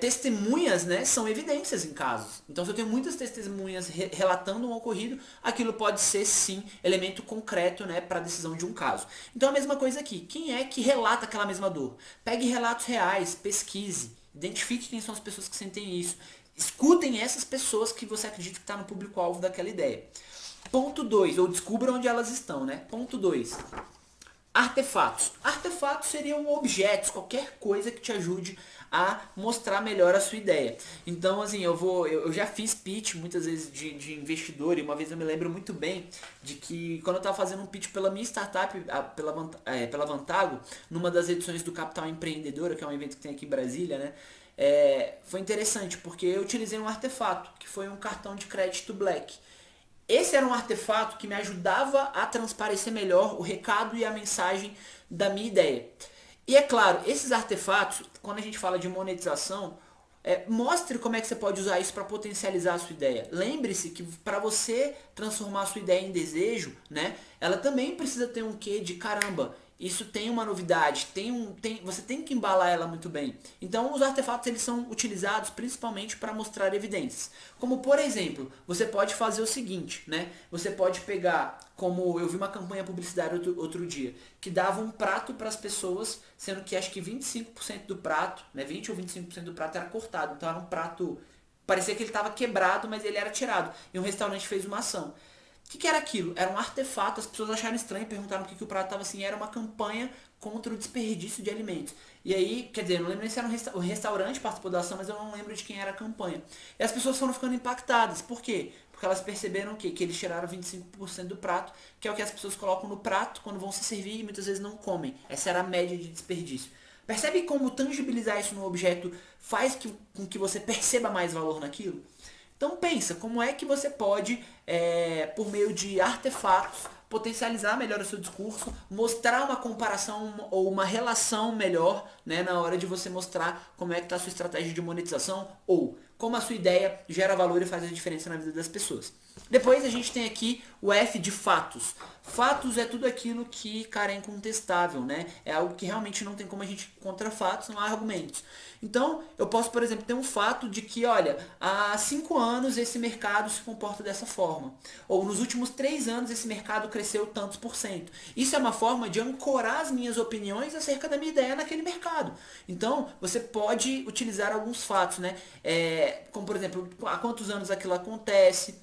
Testemunhas, né, são evidências em casos. Então se eu tenho muitas testemunhas relatando um ocorrido, aquilo pode ser sim elemento concreto, né, para a decisão de um caso. Então a mesma coisa aqui, quem é que relata aquela mesma dor? Pegue relatos reais, pesquise, identifique quem são as pessoas que sentem isso. Escutem essas pessoas que você acredita que está no público-alvo daquela ideia. Ponto 2, ou descubra onde elas estão, né? Ponto 2. Artefatos. Artefatos seriam objetos, qualquer coisa que te ajude a mostrar melhor a sua ideia. Então, assim, eu já fiz pitch muitas vezes de investidor, e uma vez eu me lembro muito bem de que quando eu estava fazendo um pitch pela minha startup, pela Vantago, numa das edições do Capital Empreendedora, que é um evento que tem aqui em Brasília, né? Foi interessante, porque eu utilizei um artefato, que foi um cartão de crédito Black. Esse era um artefato que me ajudava a transparecer melhor o recado e a mensagem da minha ideia. E é claro, esses artefatos, quando a gente fala de monetização, mostre como é que você pode usar isso para potencializar a sua ideia. Lembre-se que para você transformar a sua ideia em desejo, né, ela também precisa ter um quê de caramba. Isso tem uma novidade, você tem que embalar ela muito bem. Então os artefatos eles são utilizados principalmente para mostrar evidências. Como por exemplo, você pode fazer o seguinte, né? Você pode pegar, como eu vi uma campanha publicitária outro dia, que dava um prato para as pessoas, sendo que acho que 25% do prato, né, 20 ou 25% do prato era cortado. Então era um prato, parecia que ele estava quebrado, mas ele era tirado. E um restaurante fez uma ação. O que era aquilo? Era um artefato, as pessoas acharam estranho, perguntaram o que o prato estava assim, era uma campanha contra o desperdício de alimentos. E aí, quer dizer, não lembro nem se era o restaurante participou da ação, mas eu não lembro de quem era a campanha. E as pessoas foram ficando impactadas. Por quê? Porque elas perceberam que eles tiraram 25% do prato, que é o que as pessoas colocam no prato quando vão se servir e muitas vezes não comem. Essa era a média de desperdício. Percebe como tangibilizar isso no objeto faz com que você perceba mais valor naquilo? Então pensa, como é que você pode, por meio de artefatos, potencializar melhor o seu discurso, mostrar uma comparação ou uma relação melhor, né, na hora de você mostrar como é que está a sua estratégia de monetização ou como a sua ideia gera valor e faz a diferença na vida das pessoas. Depois a gente tem aqui o F de fatos. Fatos é tudo aquilo que, cara, é incontestável, né? É algo que realmente não tem como a gente contra fatos, não há argumentos. Então, eu posso, por exemplo, ter um fato de que, olha, há 5 anos esse mercado se comporta dessa forma. Ou nos últimos 3 anos esse mercado cresceu tantos por cento. Isso é uma forma de ancorar as minhas opiniões acerca da minha ideia naquele mercado. Então, você pode utilizar alguns fatos, né? Como, por exemplo, há quantos anos aquilo acontece,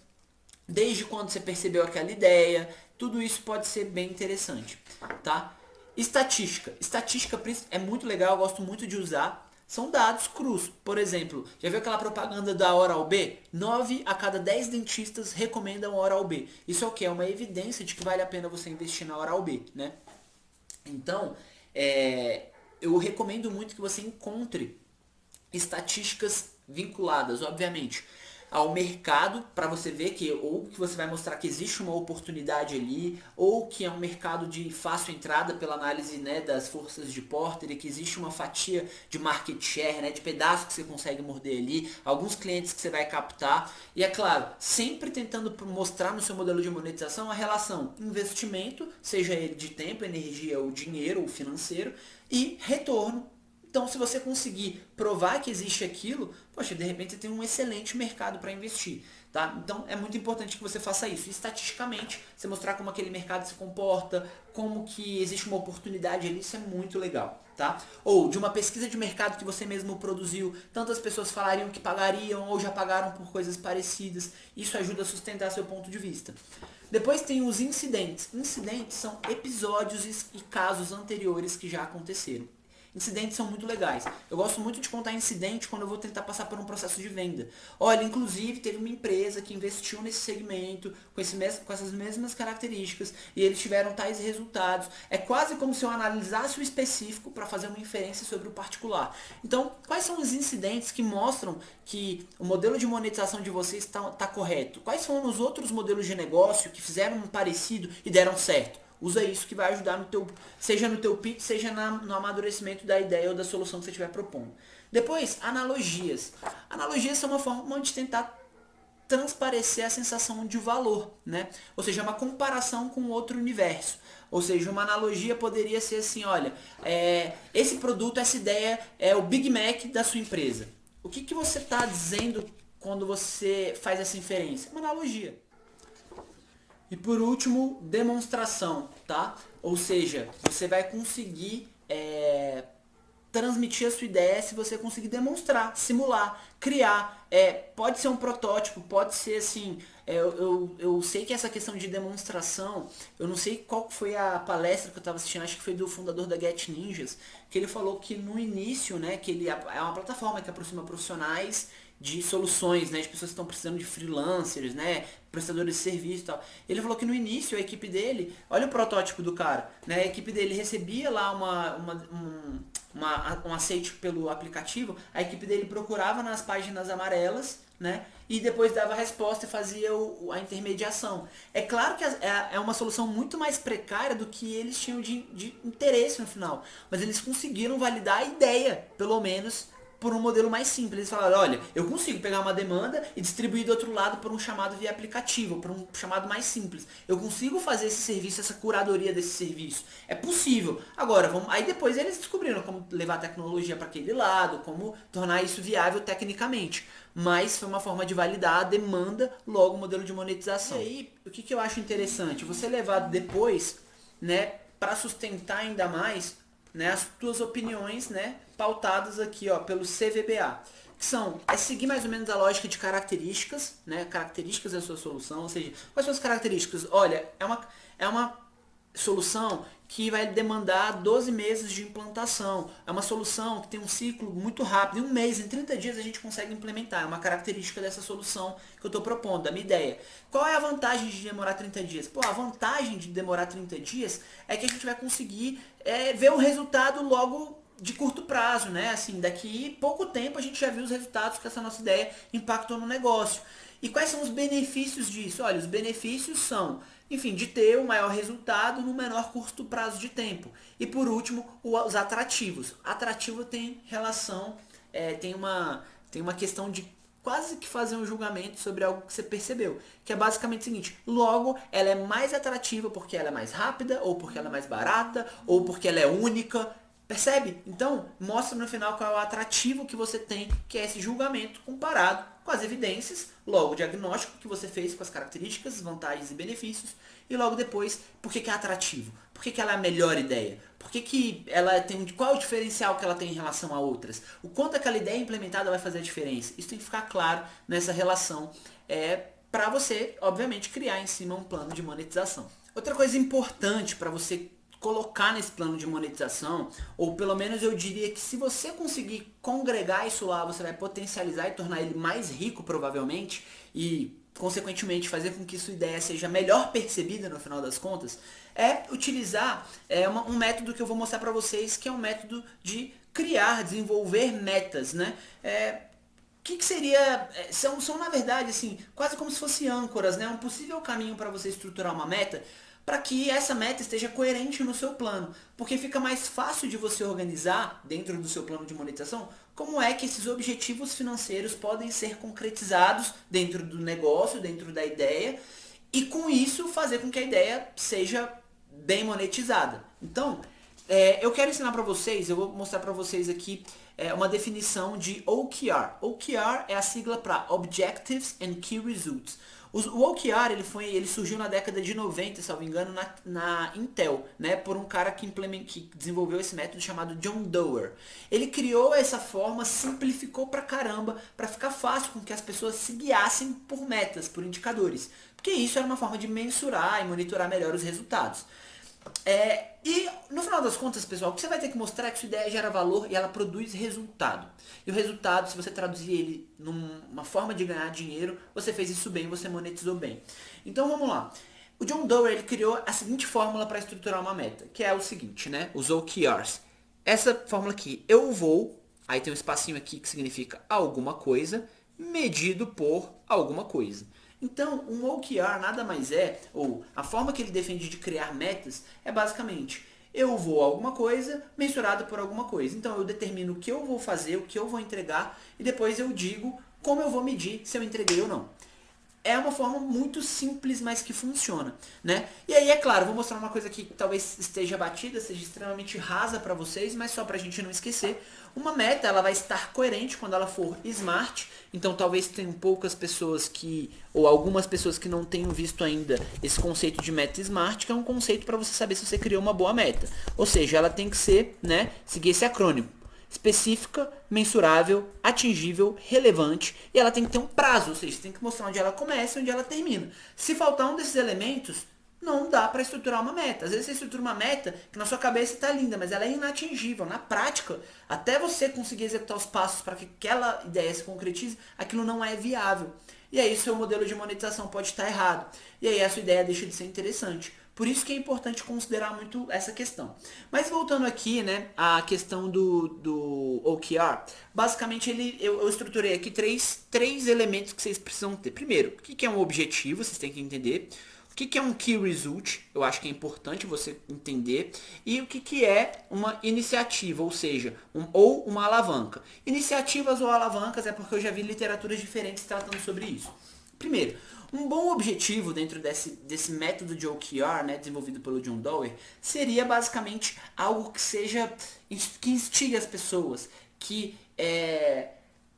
desde quando você percebeu aquela ideia, tudo isso pode ser bem interessante, tá? Estatística. Estatística é muito legal, eu gosto muito de usar. São dados crus. Por exemplo, já viu aquela propaganda da Oral-B? 9 a cada 10 dentistas recomendam Oral-B. Isso é o que? É uma evidência de que vale a pena você investir na Oral-B, né? Então, eu recomendo muito que você encontre estatísticas vinculadas, obviamente, ao mercado, para você ver que ou que você vai mostrar que existe uma oportunidade ali, ou que é um mercado de fácil entrada pela análise, né, das forças de Porter, e que existe uma fatia de market share, né, de pedaço que você consegue morder ali, alguns clientes que você vai captar, e é claro, sempre tentando mostrar no seu modelo de monetização a relação investimento, seja ele de tempo, energia ou dinheiro ou financeiro, e retorno. Então, se você conseguir provar que existe aquilo, poxa, de repente você tem um excelente mercado para investir, tá? Então, é muito importante que você faça isso. Estatisticamente, você mostrar como aquele mercado se comporta, como que existe uma oportunidade ali, isso é muito legal, tá? Ou de uma pesquisa de mercado que você mesmo produziu, tantas pessoas falariam que pagariam ou já pagaram por coisas parecidas. Isso ajuda a sustentar seu ponto de vista. Depois tem os incidentes. Incidentes são episódios e casos anteriores que já aconteceram. Incidentes são muito legais. Eu gosto muito de contar incidente quando eu vou tentar passar por um processo de venda. Olha, inclusive teve uma empresa que investiu nesse segmento com essas mesmas características e eles tiveram tais resultados. É quase como se eu analisasse o específico para fazer uma inferência sobre o particular. Então, quais são os incidentes que mostram que o modelo de monetização de vocês está correto? Quais foram os outros modelos de negócio que fizeram um parecido e deram certo? Usa isso que vai ajudar seja no teu pitch, seja no amadurecimento da ideia ou da solução que você estiver propondo. Depois, analogias. Analogias são uma forma de tentar transparecer a sensação de valor, né? Ou seja, uma comparação com outro universo. Ou seja, uma analogia poderia ser assim, olha, esse produto, essa ideia é o Big Mac da sua empresa. O que você está dizendo quando você faz essa inferência? Uma analogia. E por último, demonstração, tá? Ou seja, você vai conseguir transmitir a sua ideia se você conseguir demonstrar, simular, criar. Pode ser um protótipo, pode ser assim. Eu sei que essa questão de demonstração, eu não sei qual foi a palestra que eu estava assistindo, acho que foi do fundador da Get Ninjas, que ele falou que no início, né, que ele é uma plataforma que aproxima profissionais de soluções, né, de pessoas que estão precisando de freelancers, né, prestadores de serviço e tal. Ele falou que no início a equipe dele, olha o protótipo do cara, né, a equipe dele recebia lá um aceite pelo aplicativo, a equipe dele procurava nas páginas amarelas, né, e depois dava a resposta e fazia a intermediação. É claro que é uma solução muito mais precária do que eles tinham de interesse no final, mas eles conseguiram validar a ideia, pelo menos, por um modelo mais simples. Eles falaram, olha, eu consigo pegar uma demanda e distribuir do outro lado por um chamado via aplicativo, por um chamado mais simples. Eu consigo fazer esse serviço, essa curadoria desse serviço. É possível. Agora, aí depois eles descobriram como levar a tecnologia para aquele lado, como tornar isso viável tecnicamente. Mas foi uma forma de validar a demanda, logo o modelo de monetização. E aí, o que eu acho interessante? Você levar depois, né, para sustentar ainda mais, né, as tuas opiniões, né, pautadas aqui, ó, pelo CVBA, que são, seguir mais ou menos a lógica de características, né, características da sua solução, ou seja, quais são as características? Olha, é uma solução que vai demandar 12 meses de implantação. É uma solução que tem um ciclo muito rápido. Em um mês, em 30 dias, a gente consegue implementar. É uma característica dessa solução que eu estou propondo, da minha ideia. Qual é a vantagem de demorar 30 dias? Pô, a vantagem de demorar 30 dias é que a gente vai conseguir ver o resultado logo de curto prazo, né? Assim, daqui pouco tempo a gente já viu os resultados que essa nossa ideia impactou no negócio. E quais são os benefícios disso? Olha, os benefícios são, enfim, de ter o maior resultado no menor curto prazo de tempo. E por último, os atrativos. Atrativo tem relação, tem uma questão de quase que fazer um julgamento sobre algo que você percebeu. Que é basicamente o seguinte, logo ela é mais atrativa porque ela é mais rápida, ou porque ela é mais barata, ou porque ela é única. Percebe? Então, mostra no final qual é o atrativo que você tem, que é esse julgamento comparado com as evidências, logo o diagnóstico que você fez com as características, vantagens e benefícios, e logo depois, por que é atrativo? Por que ela é a melhor ideia? Por que ela tem, qual é o diferencial que ela tem em relação a outras? O quanto aquela ideia implementada vai fazer a diferença? Isso tem que ficar claro nessa relação, para você, obviamente, criar em cima um plano de monetização. Outra coisa importante para você colocar nesse plano de monetização, ou pelo menos eu diria que se você conseguir congregar isso lá, você vai potencializar e tornar ele mais rico provavelmente, e consequentemente fazer com que sua ideia seja melhor percebida no final das contas, é utilizar um método que eu vou mostrar para vocês, que é um método de criar, desenvolver metas, né? Que seria, são na verdade assim, quase como se fossem âncoras, né? Um possível caminho para você estruturar uma meta, para que essa meta esteja coerente no seu plano, porque fica mais fácil de você organizar dentro do seu plano de monetização como é que esses objetivos financeiros podem ser concretizados dentro do negócio, dentro da ideia, e com isso fazer com que a ideia seja bem monetizada. Então, eu quero ensinar para vocês, eu vou mostrar para vocês aqui uma definição de OKR. OKR é a sigla para Objectives and Key Results. O OKR ele surgiu na década de 90, se não me engano, na Intel, né, por um cara que desenvolveu esse método chamado John Doerr. Ele criou essa forma, simplificou pra caramba, para ficar fácil com que as pessoas se guiassem por metas, por indicadores. Porque isso era uma forma de mensurar e monitorar melhor os resultados. E no final das contas, pessoal, o que você vai ter que mostrar é que sua ideia gera valor e ela produz resultado. E o resultado, se você traduzir ele numa forma de ganhar dinheiro, você fez isso bem, você monetizou bem. Então vamos lá. O John Doerr ele criou a seguinte fórmula para estruturar uma meta, que é o seguinte, né? Os OKRs. Essa fórmula aqui, eu vou, aí tem um espacinho aqui que significa alguma coisa, medido por alguma coisa. Então, um OKR nada mais é, ou a forma que ele defende de criar metas, é basicamente, eu vou a alguma coisa mensurado por alguma coisa. Então, eu determino o que eu vou fazer, o que eu vou entregar, e depois eu digo como eu vou medir se eu entreguei ou não. É uma forma muito simples, mas que funciona, né? E aí, é claro, vou mostrar uma coisa que talvez esteja batida, seja extremamente rasa para vocês, mas só para a gente não esquecer. Uma meta, ela vai estar coerente quando ela for smart, então talvez tenham poucas pessoas que, ou algumas pessoas que não tenham visto ainda esse conceito de meta smart, que é um conceito para você saber se você criou uma boa meta. Ou seja, ela tem que ser, né, seguir esse acrônimo. Específica, mensurável, atingível, relevante, e ela tem que ter um prazo, ou seja, você tem que mostrar onde ela começa e onde ela termina. Se faltar um desses elementos, não dá para estruturar uma meta. Às vezes você estrutura uma meta que na sua cabeça está linda, mas ela é inatingível. Na prática, até você conseguir executar os passos para que aquela ideia se concretize, aquilo não é viável. E aí seu modelo de monetização pode estar errado. E aí a sua ideia deixa de ser interessante. Por isso que é importante considerar muito essa questão. Mas voltando aqui, né, à questão do OKR, basicamente eu estruturei aqui três elementos que vocês precisam ter. Primeiro, o que é um objetivo, vocês têm que entender. O que é um Key Result, eu acho que é importante você entender. E o que é uma iniciativa, ou seja, ou uma alavanca. Iniciativas ou alavancas é porque eu já vi literaturas diferentes tratando sobre isso. Primeiro, um bom objetivo dentro desse método de OKR, né, desenvolvido pelo John Doerr, seria basicamente algo que instigue as pessoas, que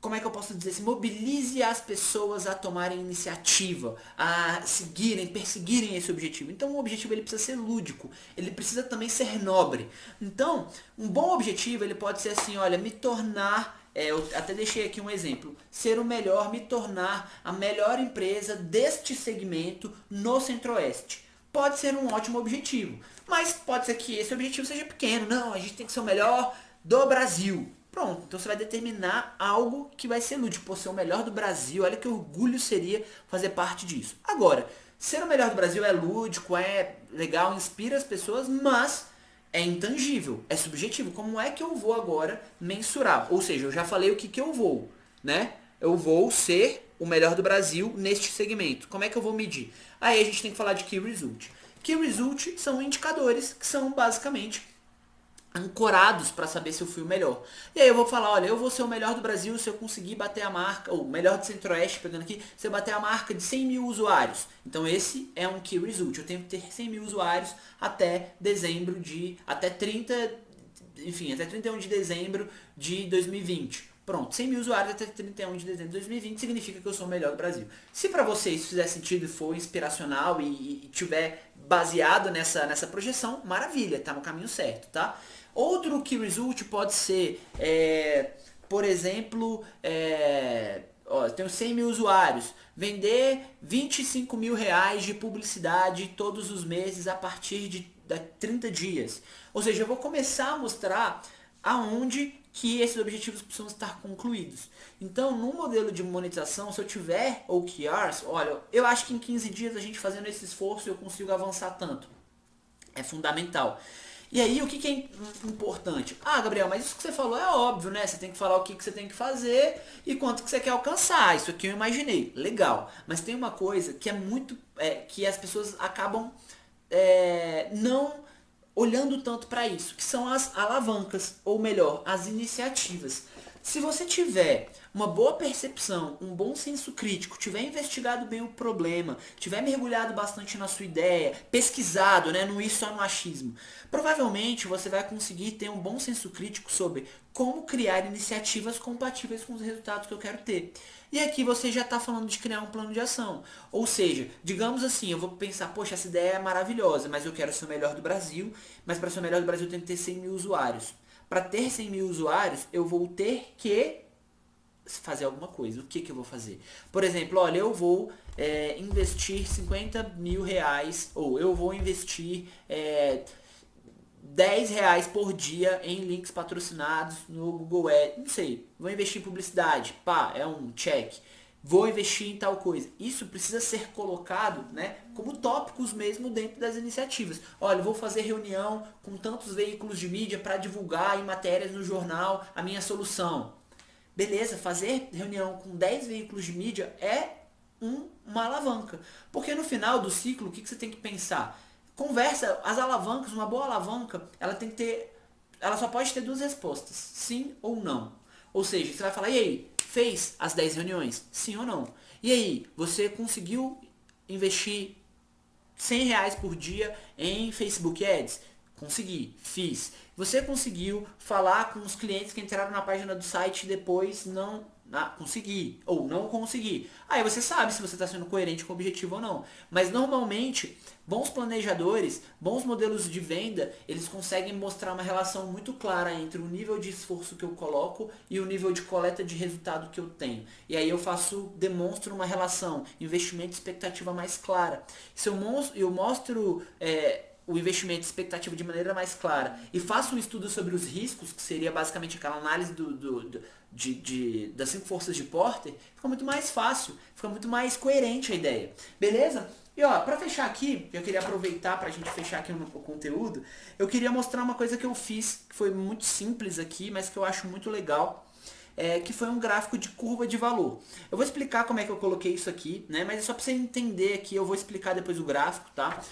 como é que eu posso dizer, se mobilize as pessoas a tomarem iniciativa, a seguirem, perseguirem esse objetivo. Então o objetivo ele precisa ser lúdico, ele precisa também ser nobre. Então, um bom objetivo ele pode ser assim, olha, me tornar, eu até deixei aqui um exemplo, ser o melhor, me tornar a melhor empresa deste segmento no Centro-Oeste. Pode ser um ótimo objetivo, mas pode ser que esse objetivo seja pequeno. Não, a gente tem que ser o melhor do Brasil. Pronto, então você vai determinar algo que vai ser lúdico. Pô, ser o melhor do Brasil, olha que orgulho seria fazer parte disso. Agora, ser o melhor do Brasil é lúdico, é legal, inspira as pessoas, mas é intangível, é subjetivo. Como é que eu vou agora mensurar? Ou seja, eu já falei o que eu vou, né? Eu vou ser o melhor do Brasil neste segmento. Como é que eu vou medir? Aí a gente tem que falar de Key Result. Key Result são indicadores que são basicamente ancorados para saber se eu fui o melhor. E aí eu vou falar, olha, eu vou ser o melhor do Brasil se eu conseguir bater a marca, ou melhor do Centro-Oeste, pegando aqui, se eu bater a marca de 100 mil usuários. Então esse é um Key Result. Eu tenho que ter 100 mil usuários até dezembro até 31 de dezembro de 2020. Pronto, 100 mil usuários até 31 de dezembro de 2020 significa que eu sou o melhor do Brasil. Se para vocês isso fizer sentido e for inspiracional e tiver baseado nessa projeção, maravilha, tá no caminho certo, tá? Outro Key Result pode ser, por exemplo, eu tenho 100 mil usuários, vender 25 mil reais de publicidade todos os meses a partir de 30 dias. Ou seja, eu vou começar a mostrar aonde que esses objetivos precisam estar concluídos. Então, no modelo de monetização, se eu tiver OKRs, olha, eu acho que em 15 dias a gente fazendo esse esforço eu consigo avançar tanto. É fundamental. E aí, o que é importante? Ah, Gabriel, mas isso que você falou é óbvio, né? Você tem que falar o que você tem que fazer e quanto que você quer alcançar. Isso aqui eu imaginei. Legal. Mas tem uma coisa que é muito... que as pessoas acabam não olhando tanto para isso, que são as alavancas, ou melhor, as iniciativas. Se você tiver uma boa percepção, um bom senso crítico, tiver investigado bem o problema, tiver mergulhado bastante na sua ideia, pesquisado, né, não ir só no achismo, provavelmente você vai conseguir ter um bom senso crítico sobre como criar iniciativas compatíveis com os resultados que eu quero ter. E aqui você já está falando de criar um plano de ação. Ou seja, digamos assim, eu vou pensar, poxa, essa ideia é maravilhosa, mas eu quero ser o melhor do Brasil, mas para ser o melhor do Brasil eu tenho que ter 100 mil usuários. Para ter 100 mil usuários, eu vou ter que fazer alguma coisa. O que eu vou fazer? Por exemplo, olha, eu vou investir 50 mil reais, ou eu vou investir 10 reais por dia em links patrocinados no Google Ads, não sei, vou investir em publicidade, pá, é um check. Vou investir em tal coisa. Isso precisa ser colocado, né, como tópicos mesmo dentro das iniciativas. Olha, vou fazer reunião com tantos veículos de mídia para divulgar em matérias no jornal a minha solução. Beleza, fazer reunião com 10 veículos de mídia é uma alavanca. Porque no final do ciclo, o que você tem que pensar? Conversa, as alavancas, uma boa alavanca, ela só pode ter duas respostas, sim ou não. Ou seja, você vai falar, e aí, fez as 10 reuniões? Sim ou não? E aí, você conseguiu investir 100 reais por dia em Facebook Ads? Consegui, fiz. Você conseguiu falar com os clientes que entraram na página do site e depois não consegui ou não consegui. Aí você sabe se você está sendo coerente com o objetivo ou não. Mas normalmente, bons planejadores, bons modelos de venda, eles conseguem mostrar uma relação muito clara entre o nível de esforço que eu coloco e o nível de coleta de resultado que eu tenho. E aí eu demonstro uma relação investimento e expectativa mais clara. Se eu mostro o investimento e expectativa de maneira mais clara e faço um estudo sobre os riscos, que seria basicamente aquela análise das 5 forças de Porter, fica muito mais fácil, fica muito mais coerente a ideia. Beleza? E ó, pra fechar aqui, eu queria aproveitar pra gente fechar aqui o conteúdo, eu queria mostrar uma coisa que eu fiz, que foi muito simples aqui, mas que eu acho muito legal, que foi um gráfico de curva de valor. Eu vou explicar como é que eu coloquei isso aqui, né? Mas é só pra você entender aqui, eu vou explicar depois o gráfico, tá?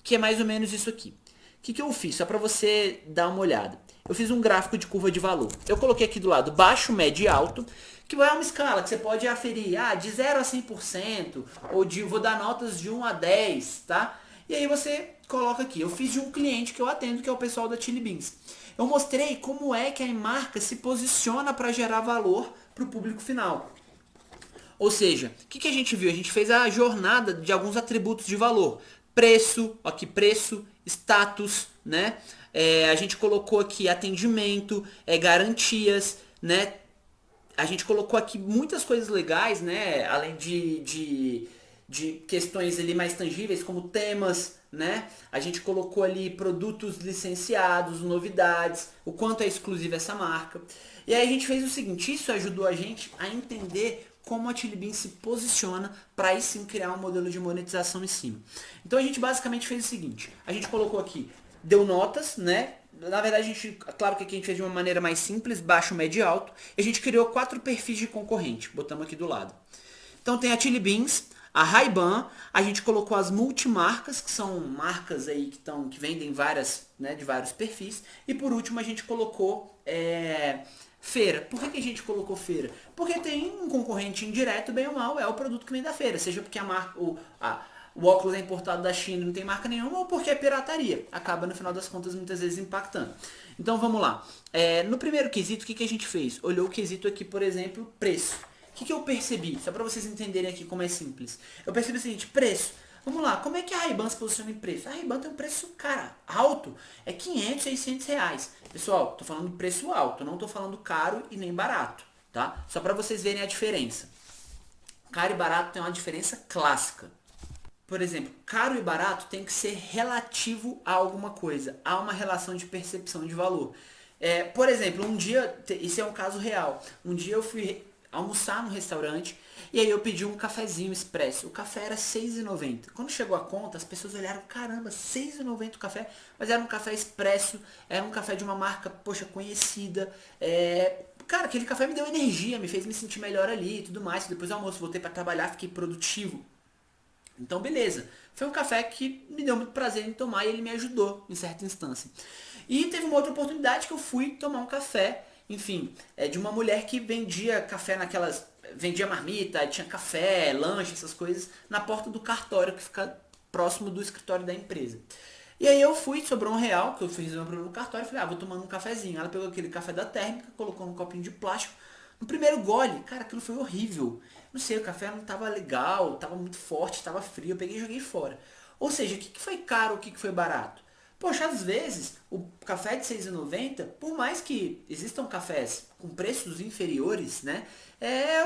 Que é mais ou menos isso aqui. O que eu fiz? Só para você dar uma olhada. Eu fiz um gráfico de curva de valor. Eu coloquei aqui do lado baixo, médio e alto, que é uma escala que você pode aferir de 0 a 100%, ou vou dar notas de 1 a 10, tá? E aí você coloca aqui. Eu fiz de um cliente que eu atendo, que é o pessoal da Chili Beans. Eu mostrei como é que a marca se posiciona para gerar valor para o público final. Ou seja, o que a gente viu? A gente fez a jornada de alguns atributos de valor. Preço, aqui preço, status, né? A gente colocou aqui atendimento, garantias, né? A gente colocou aqui muitas coisas legais, né? Além de questões ali mais tangíveis, como temas, né? A gente colocou ali produtos licenciados, novidades, o quanto é exclusiva essa marca. E aí a gente fez o seguinte, isso ajudou a gente a entender como a Chili Beans se posiciona para aí sim criar um modelo de monetização em cima. Então a gente basicamente fez o seguinte, a gente colocou aqui, deu notas, né? Na verdade, claro que aqui a gente fez de uma maneira mais simples, baixo, médio e alto, e a gente criou 4 perfis de concorrente, botamos aqui do lado. Então tem a Chili Beans, a Ray-Ban, a gente colocou as multimarcas, que são marcas aí que vendem várias, né, de vários perfis, e por último a gente colocou feira. Por que a gente colocou feira? Porque tem um concorrente indireto, bem ou mal, é o produto que vem da feira. Seja porque o óculos é importado da China e não tem marca nenhuma, ou porque é pirataria. Acaba, no final das contas, muitas vezes impactando. Então, vamos lá. No primeiro quesito, o que a gente fez? Olhou o quesito aqui, por exemplo, preço. O que eu percebi? Só para vocês entenderem aqui como é simples. Eu percebi o seguinte, preço. Vamos lá, como é que a Ray-Ban se posiciona em preço? A Ray-Ban tem um preço, cara, alto. É 500, 600 reais. Pessoal, tô falando de preço alto, não tô falando caro e nem barato, tá? Só para vocês verem a diferença. Caro e barato tem uma diferença clássica. Por exemplo, caro e barato tem que ser relativo a alguma coisa. Há uma relação de percepção de valor. Por exemplo, um dia, isso é um caso real. Um dia eu fui almoçar no restaurante e aí eu pedi um cafezinho expresso. O café era R$6,90. Quando chegou a conta, as pessoas olharam, caramba, R$6,90 o café, mas era um café expresso, era um café de uma marca, poxa, conhecida. Cara, aquele café me deu energia, me fez me sentir melhor ali e tudo mais. Depois do almoço, voltei para trabalhar, fiquei produtivo. Então, beleza. Foi um café que me deu muito prazer em tomar e ele me ajudou em certa instância. E teve uma outra oportunidade que eu fui tomar um café, enfim, de uma mulher que vendia café vendia marmita, tinha café, lanche, essas coisas, na porta do cartório que fica próximo do escritório da empresa. E aí eu fui, sobrou R$1, que eu fiz uma problema no cartório, e falei, vou tomando um cafezinho. Ela pegou aquele café da térmica, colocou num copinho de plástico. No primeiro gole, cara, aquilo foi horrível. Não sei, o café não tava legal, tava muito forte, tava frio, eu peguei e joguei fora. Ou seja, o que foi caro, o que foi barato? Poxa, às vezes o café de 6,90, por mais que existam cafés com preços inferiores, né?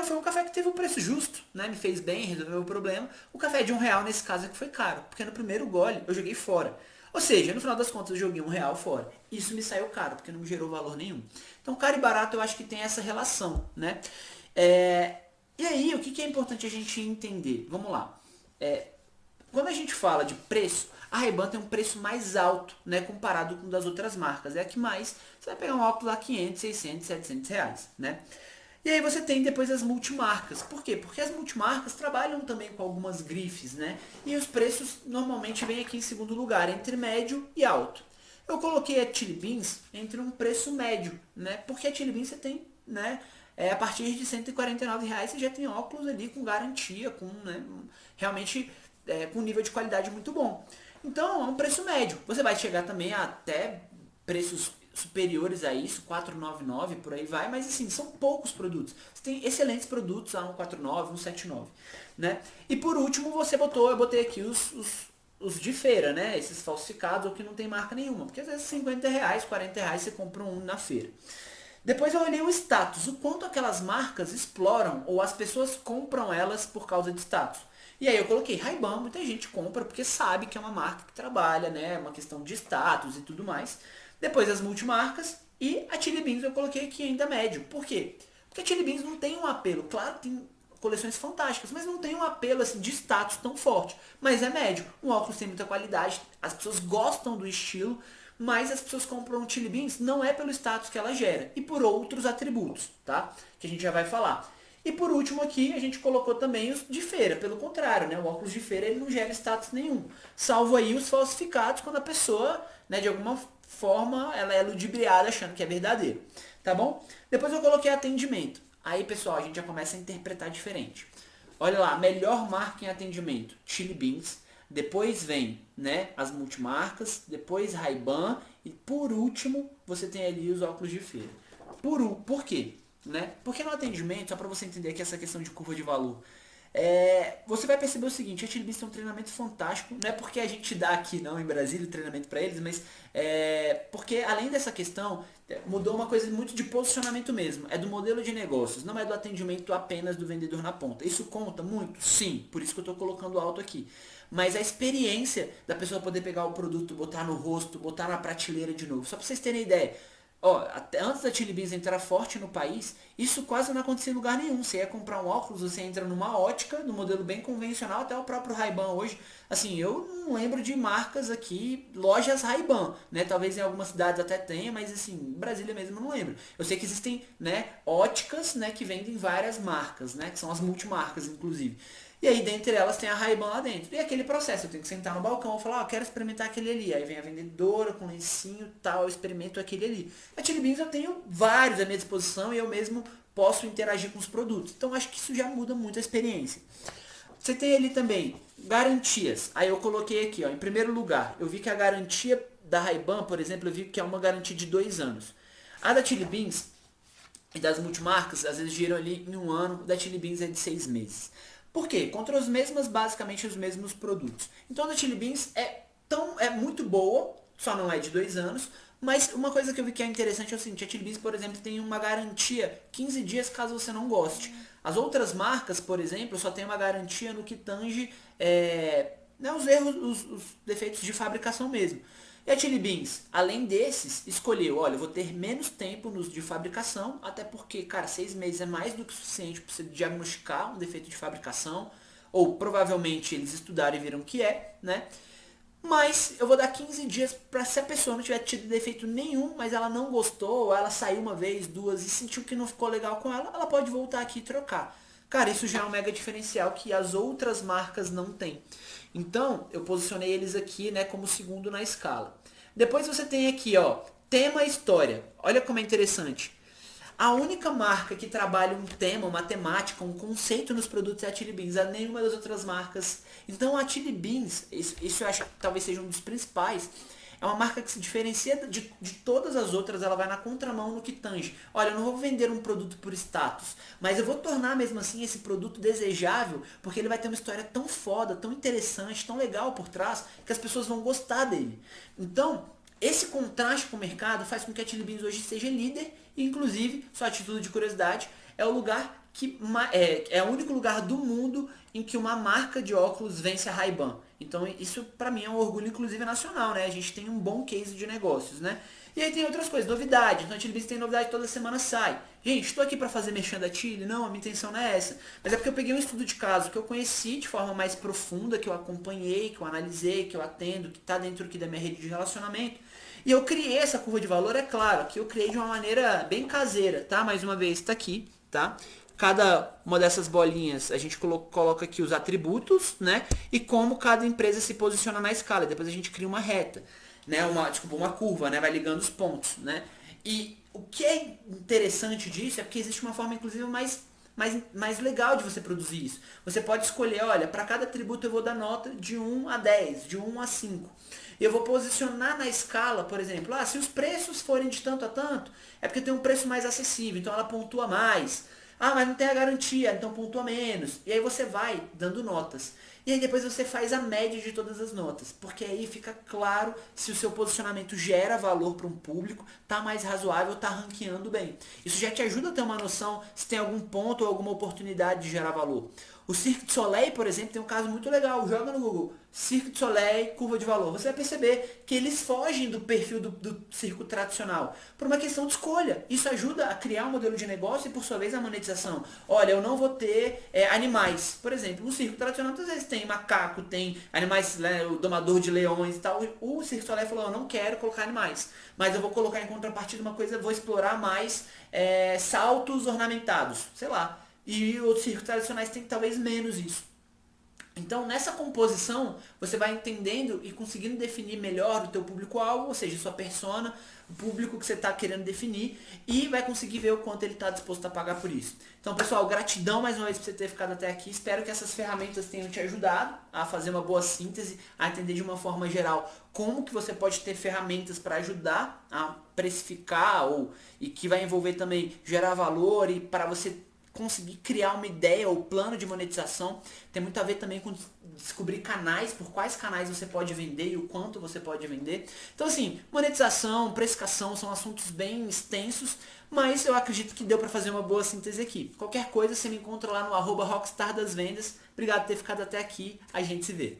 Foi um café que teve um preço justo, né? Me fez bem, resolveu o problema. O café de R$ 1 nesse caso é que foi caro, porque no primeiro gole eu joguei fora. Ou seja, no final das contas eu joguei R$ 1 fora. Isso me saiu caro, porque não me gerou valor nenhum. Então caro e barato eu acho que tem essa relação, né? E aí, o que é importante a gente entender? Vamos lá. Quando a gente fala de preço, a Ray-Ban tem um preço mais alto, né, comparado com das outras marcas. É a que mais, você vai pegar um óculos a 500, 600, 700 reais, né? E aí você tem depois as multimarcas. Por quê? Porque as multimarcas trabalham também com algumas grifes, né? E os preços normalmente vêm aqui em segundo lugar, entre médio e alto. Eu coloquei a Chili Beans entre um preço médio, né? Porque a Chili Beans você tem, né? A partir de R$ 149 você já tem óculos ali com garantia, com, né, realmente com um nível de qualidade muito bom. Então é um preço médio. Você vai chegar também até preços superiores a isso, 499 por aí vai, mas assim, são poucos produtos. Você tem excelentes produtos, a 149, 179, né? E por último, eu botei aqui os de feira, né? Esses falsificados ou que não tem marca nenhuma, porque às vezes R$ 50, R$ 40 você compra um na feira. Depois eu olhei o status, o quanto aquelas marcas exploram ou as pessoas compram elas por causa de status. E aí eu coloquei Ray-Ban, muita gente compra porque sabe que é uma marca que trabalha, né, uma questão de status e tudo mais. Depois as multimarcas e a Chili Beans eu coloquei aqui ainda médio. Por quê? Porque a Chili Beans não tem um apelo, claro que tem coleções fantásticas, mas não tem um apelo assim de status tão forte. Mas é médio, um óculos tem muita qualidade, as pessoas gostam do estilo, mas as pessoas compram Chili Beans não é pelo status que ela gera, e por outros atributos, tá? Que a gente já vai falar. E por último aqui, a gente colocou também os de feira, pelo contrário, né? O óculos de feira ele não gera status nenhum, salvo aí os falsificados, quando a pessoa, né, de alguma forma, ela é ludibriada achando que é verdadeiro, tá bom? Depois eu coloquei atendimento. Aí, pessoal, a gente já começa a interpretar diferente. Olha lá, melhor marca em atendimento, Chili Beans. Depois vem, né, as multimarcas, depois Ray-Ban e por último você tem ali os óculos de feira. Por quê? Né? Porque no atendimento, só para você entender aqui essa questão de curva de valor, você vai perceber o seguinte, a Chili Beans tem um treinamento fantástico, não é porque a gente dá aqui não em Brasília o treinamento para eles, mas porque além dessa questão, mudou uma coisa muito de posicionamento mesmo, é do modelo de negócios, não é do atendimento apenas do vendedor na ponta. Isso conta muito? Sim, por isso que eu estou colocando alto aqui. Mas a experiência da pessoa poder pegar o produto, botar no rosto, botar na prateleira de novo, só para vocês terem ideia, ó, até antes da Chili Beans entrar forte no país, isso quase não acontecia em lugar nenhum. Você ia comprar um óculos, você entra numa ótica, no modelo bem convencional, até o próprio Ray-Ban hoje. Assim, eu não lembro de marcas aqui, lojas Ray-Ban, né? Talvez em algumas cidades até tenha, mas assim, em Brasília mesmo eu não lembro. Eu sei que existem, né, óticas, né, que vendem várias marcas, né, que são as multimarcas, inclusive. E aí, dentre elas, tem a Ray-Ban lá dentro. E aquele processo, eu tenho que sentar no balcão e falar, eu quero experimentar aquele ali. Aí vem a vendedora com lencinho e tal, eu experimento aquele ali. A Chili Beans eu tenho vários à minha disposição e eu mesmo posso interagir com os produtos. Então, acho que isso já muda muito a experiência. Você tem ali também garantias. Aí eu coloquei aqui, ó, em primeiro lugar, eu vi que a garantia da Ray-Ban, por exemplo, eu vi que é uma garantia de 2 anos. A da Chili Beans e das multimarcas, às vezes giram ali em 1 ano, da Chili Beans é de 6 meses. Por quê? Contra basicamente os mesmos produtos. Então a Chili Beans é muito boa, só não é de 2 anos, mas uma coisa que eu vi que é interessante é o seguinte, a Chili Beans, por exemplo, tem uma garantia 15 dias caso você não goste. As outras marcas, por exemplo, só tem uma garantia no que tange né, os erros, os defeitos de fabricação mesmo. E a Chili Beans, além desses, escolheu, olha, eu vou ter menos tempo nos de fabricação, até porque, cara, 6 meses é mais do que o suficiente para você diagnosticar um defeito de fabricação, ou provavelmente eles estudaram e viram que né? Mas eu vou dar 15 dias para se a pessoa não tiver tido defeito nenhum, mas ela não gostou, ou ela saiu uma vez, duas e sentiu que não ficou legal com ela, ela pode voltar aqui e trocar. Cara, isso já é um mega diferencial que as outras marcas não têm. Então, eu posicionei eles aqui, né, como segundo na escala. Depois você tem aqui, ó, tema e história. Olha como é interessante. A única marca que trabalha um tema, uma temática, um conceito nos produtos é a Chili Beans. Nenhuma das outras marcas. Então a Chili Beans, isso eu acho que talvez seja um dos principais, É uma marca que se diferencia de todas as outras, ela vai na contramão no que tange. Olha, eu não vou vender um produto por status, mas eu vou tornar mesmo assim esse produto desejável, porque ele vai ter uma história tão foda, tão interessante, tão legal por trás, que as pessoas vão gostar dele. Então, esse contraste com o mercado faz com que a Chili Beans hoje seja líder, e inclusive, só a título de curiosidade, é o lugar que é o único lugar do mundo em que uma marca de óculos vence a Ray-Ban. Então isso pra mim é um orgulho inclusive nacional, né? A gente tem um bom case de negócios, né? E aí tem outras coisas, novidade. Então a Chili Beans tem novidade, toda semana sai. Gente, estou aqui para fazer merchan da Chili? Não, a minha intenção não é essa. Mas é porque eu peguei um estudo de caso que eu conheci de forma mais profunda, que eu acompanhei, que eu analisei, que eu atendo, que está dentro aqui da minha rede de relacionamento. E eu criei essa curva de valor, é claro, que eu criei de uma maneira bem caseira, tá? Mais uma vez, está aqui, tá? Cada uma dessas bolinhas a gente coloca aqui os atributos, né? E como cada empresa se posiciona na escala. Depois a gente cria uma reta, né? Uma curva, né? Vai ligando os pontos, né? E o que é interessante disso é porque existe uma forma, inclusive, mais legal de você produzir isso. Você pode escolher, olha, para cada atributo eu vou dar nota de 1 a 10, de 1 a 5. E eu vou posicionar na escala, por exemplo, se os preços forem de tanto a tanto, é porque tem um preço mais acessível, então ela pontua mais. Mas não tem a garantia, então pontua menos. E aí você vai dando notas. E aí depois você faz a média de todas as notas. Porque aí fica claro se o seu posicionamento gera valor para um público, tá mais razoável, tá ranqueando bem. Isso já te ajuda a ter uma noção se tem algum ponto ou alguma oportunidade de gerar valor. O Cirque du Soleil, por exemplo, tem um caso muito legal. Joga no Google, Cirque du Soleil, curva de valor. Você vai perceber que eles fogem do perfil do circo tradicional por uma questão de escolha. Isso ajuda a criar um modelo de negócio e, por sua vez, a monetização. Olha, eu não vou ter animais. Por exemplo, no circo tradicional, muitas vezes tem macaco, tem animais, né, o domador de leões e tal. O Cirque du Soleil falou, eu não quero colocar animais, mas eu vou colocar em contrapartida uma coisa, vou explorar mais saltos ornamentados, sei lá. E outros circos tradicionais têm talvez menos isso. Então, nessa composição, você vai entendendo e conseguindo definir melhor o teu público-alvo, ou seja, sua persona, o público que você está querendo definir, e vai conseguir ver o quanto ele está disposto a pagar por isso. Então, pessoal, gratidão mais uma vez por você ter ficado até aqui. Espero que essas ferramentas tenham te ajudado a fazer uma boa síntese, a entender de uma forma geral como que você pode ter ferramentas para ajudar a precificar, e que vai envolver também gerar valor e para você conseguir criar uma ideia ou plano de monetização. Tem muito a ver também com descobrir canais, por quais canais você pode vender e o quanto você pode vender. Então assim, monetização, precificação são assuntos bem extensos, mas eu acredito que deu para fazer uma boa síntese aqui. Qualquer coisa você me encontra lá no @rockstar das vendas. Obrigado por ter ficado até aqui, a gente se vê.